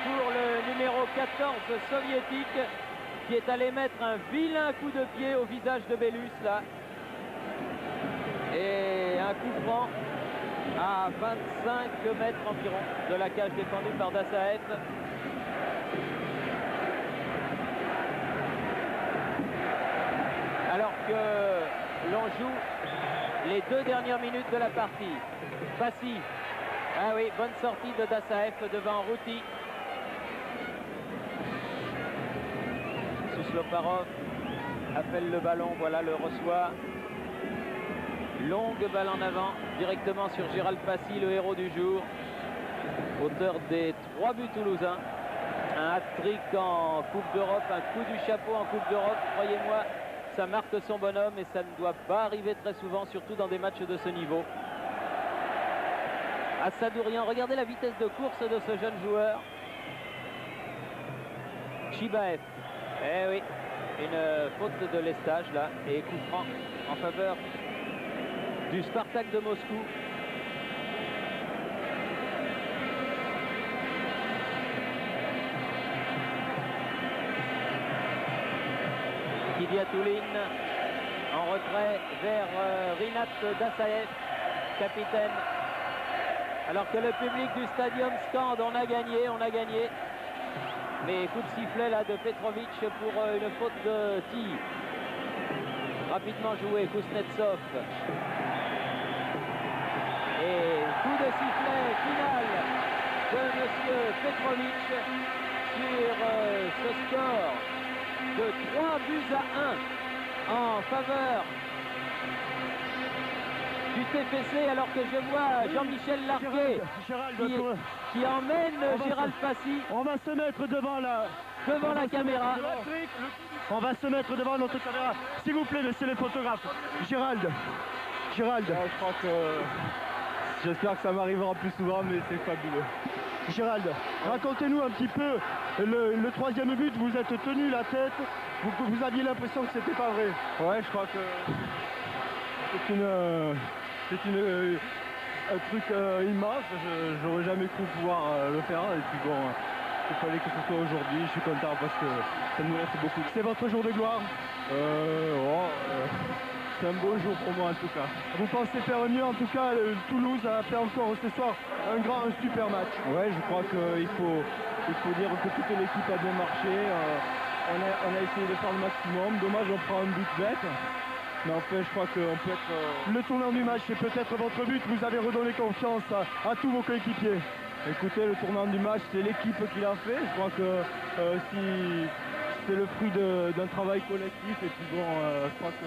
pour le numéro 14 soviétique qui est allé mettre un vilain coup de pied au visage de Bellus là. Et un coup franc à 25 mètres environ de la cage défendue par Dassaev. Alors que l'on joue les 2 dernières minutes de la partie. Passy. Ah oui, bonne sortie de Dassaev devant Routy. Sousloparov appelle le ballon, voilà, le reçoit. Longue balle en avant, directement sur Gérald Passy, le héros du jour. Auteur des 3 buts toulousains. Un hat-trick en Coupe d'Europe, un coup du chapeau en Coupe d'Europe, croyez-moi. Ça marque son bonhomme et ça ne doit pas arriver très souvent, surtout dans des matchs de ce niveau. Assadourian, regardez la vitesse de course de ce jeune joueur. Chibaev. Eh oui, une faute de lestage là et coup franc en faveur du Spartak de Moscou. Kidiatouline en retrait vers Rinat Dassaev, capitaine. Alors que le public du stadium scande, on a gagné, on a gagné. Mais coup de sifflet là de Petrovic pour une faute de Tilly. Rapidement joué, Kuznetsov. Et coup de sifflet final de M. Petrovic sur ce score de 3-1 en faveur du TFC, alors que je vois Jean-Michel Larquet qui emmène Gérald Passy. On va se mettre devant la caméra. On va se mettre devant notre caméra. S'il vous plaît, messieurs les photographes. Gérald. Je crois que j'espère que ça m'arrivera plus souvent, mais c'est fabuleux. Gérald, racontez-nous un petit peu le 3e but. Vous êtes tenu la tête. Vous aviez l'impression que c'était pas vrai. Ouais, je crois que c'est un truc immense. J'aurais jamais cru pouvoir le faire. Et puis bon, il fallait que ce soit aujourd'hui. Je suis content parce que ça nous reste beaucoup. C'est votre jour de gloire. c'est un beau jour pour moi en tout cas. Vous pensez faire mieux? En tout cas, Toulouse a fait encore ce soir un super match. Ouais, je crois qu'il faut dire que toute l'équipe a bien marché. On a essayé de faire le maximum. Dommage, on prend un but bête. Mais en fait, je crois qu'on peut être... Le tournant du match, c'est peut-être votre but. Vous avez redonné confiance à tous vos coéquipiers. Écoutez, le tournant du match, c'est l'équipe qui l'a fait. Je crois que si c'est le fruit d'un travail collectif. Et puis bon, je crois que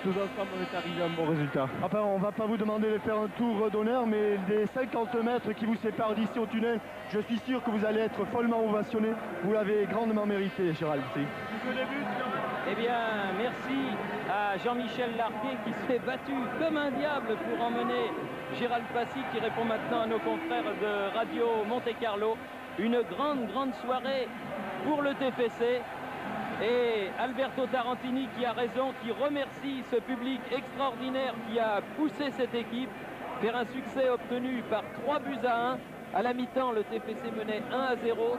tous ensemble, on est arrivé à un bon résultat. Enfin, on ne va pas vous demander de faire un tour d'honneur, mais les 50 mètres qui vous séparent d'ici au tunnel, je suis sûr que vous allez être follement ovationné. Vous l'avez grandement mérité, Gérald. Eh bien, merci à Jean-Michel Larguet qui s'est battu comme un diable pour emmener Gérald Passy, qui répond maintenant à nos confrères de Radio Monte-Carlo. Une grande soirée pour le TFC. Et Alberto Tarantini qui a raison, qui remercie ce public extraordinaire qui a poussé cette équipe vers un succès obtenu par 3 buts à 1. À la mi-temps, le TFC menait 1-0.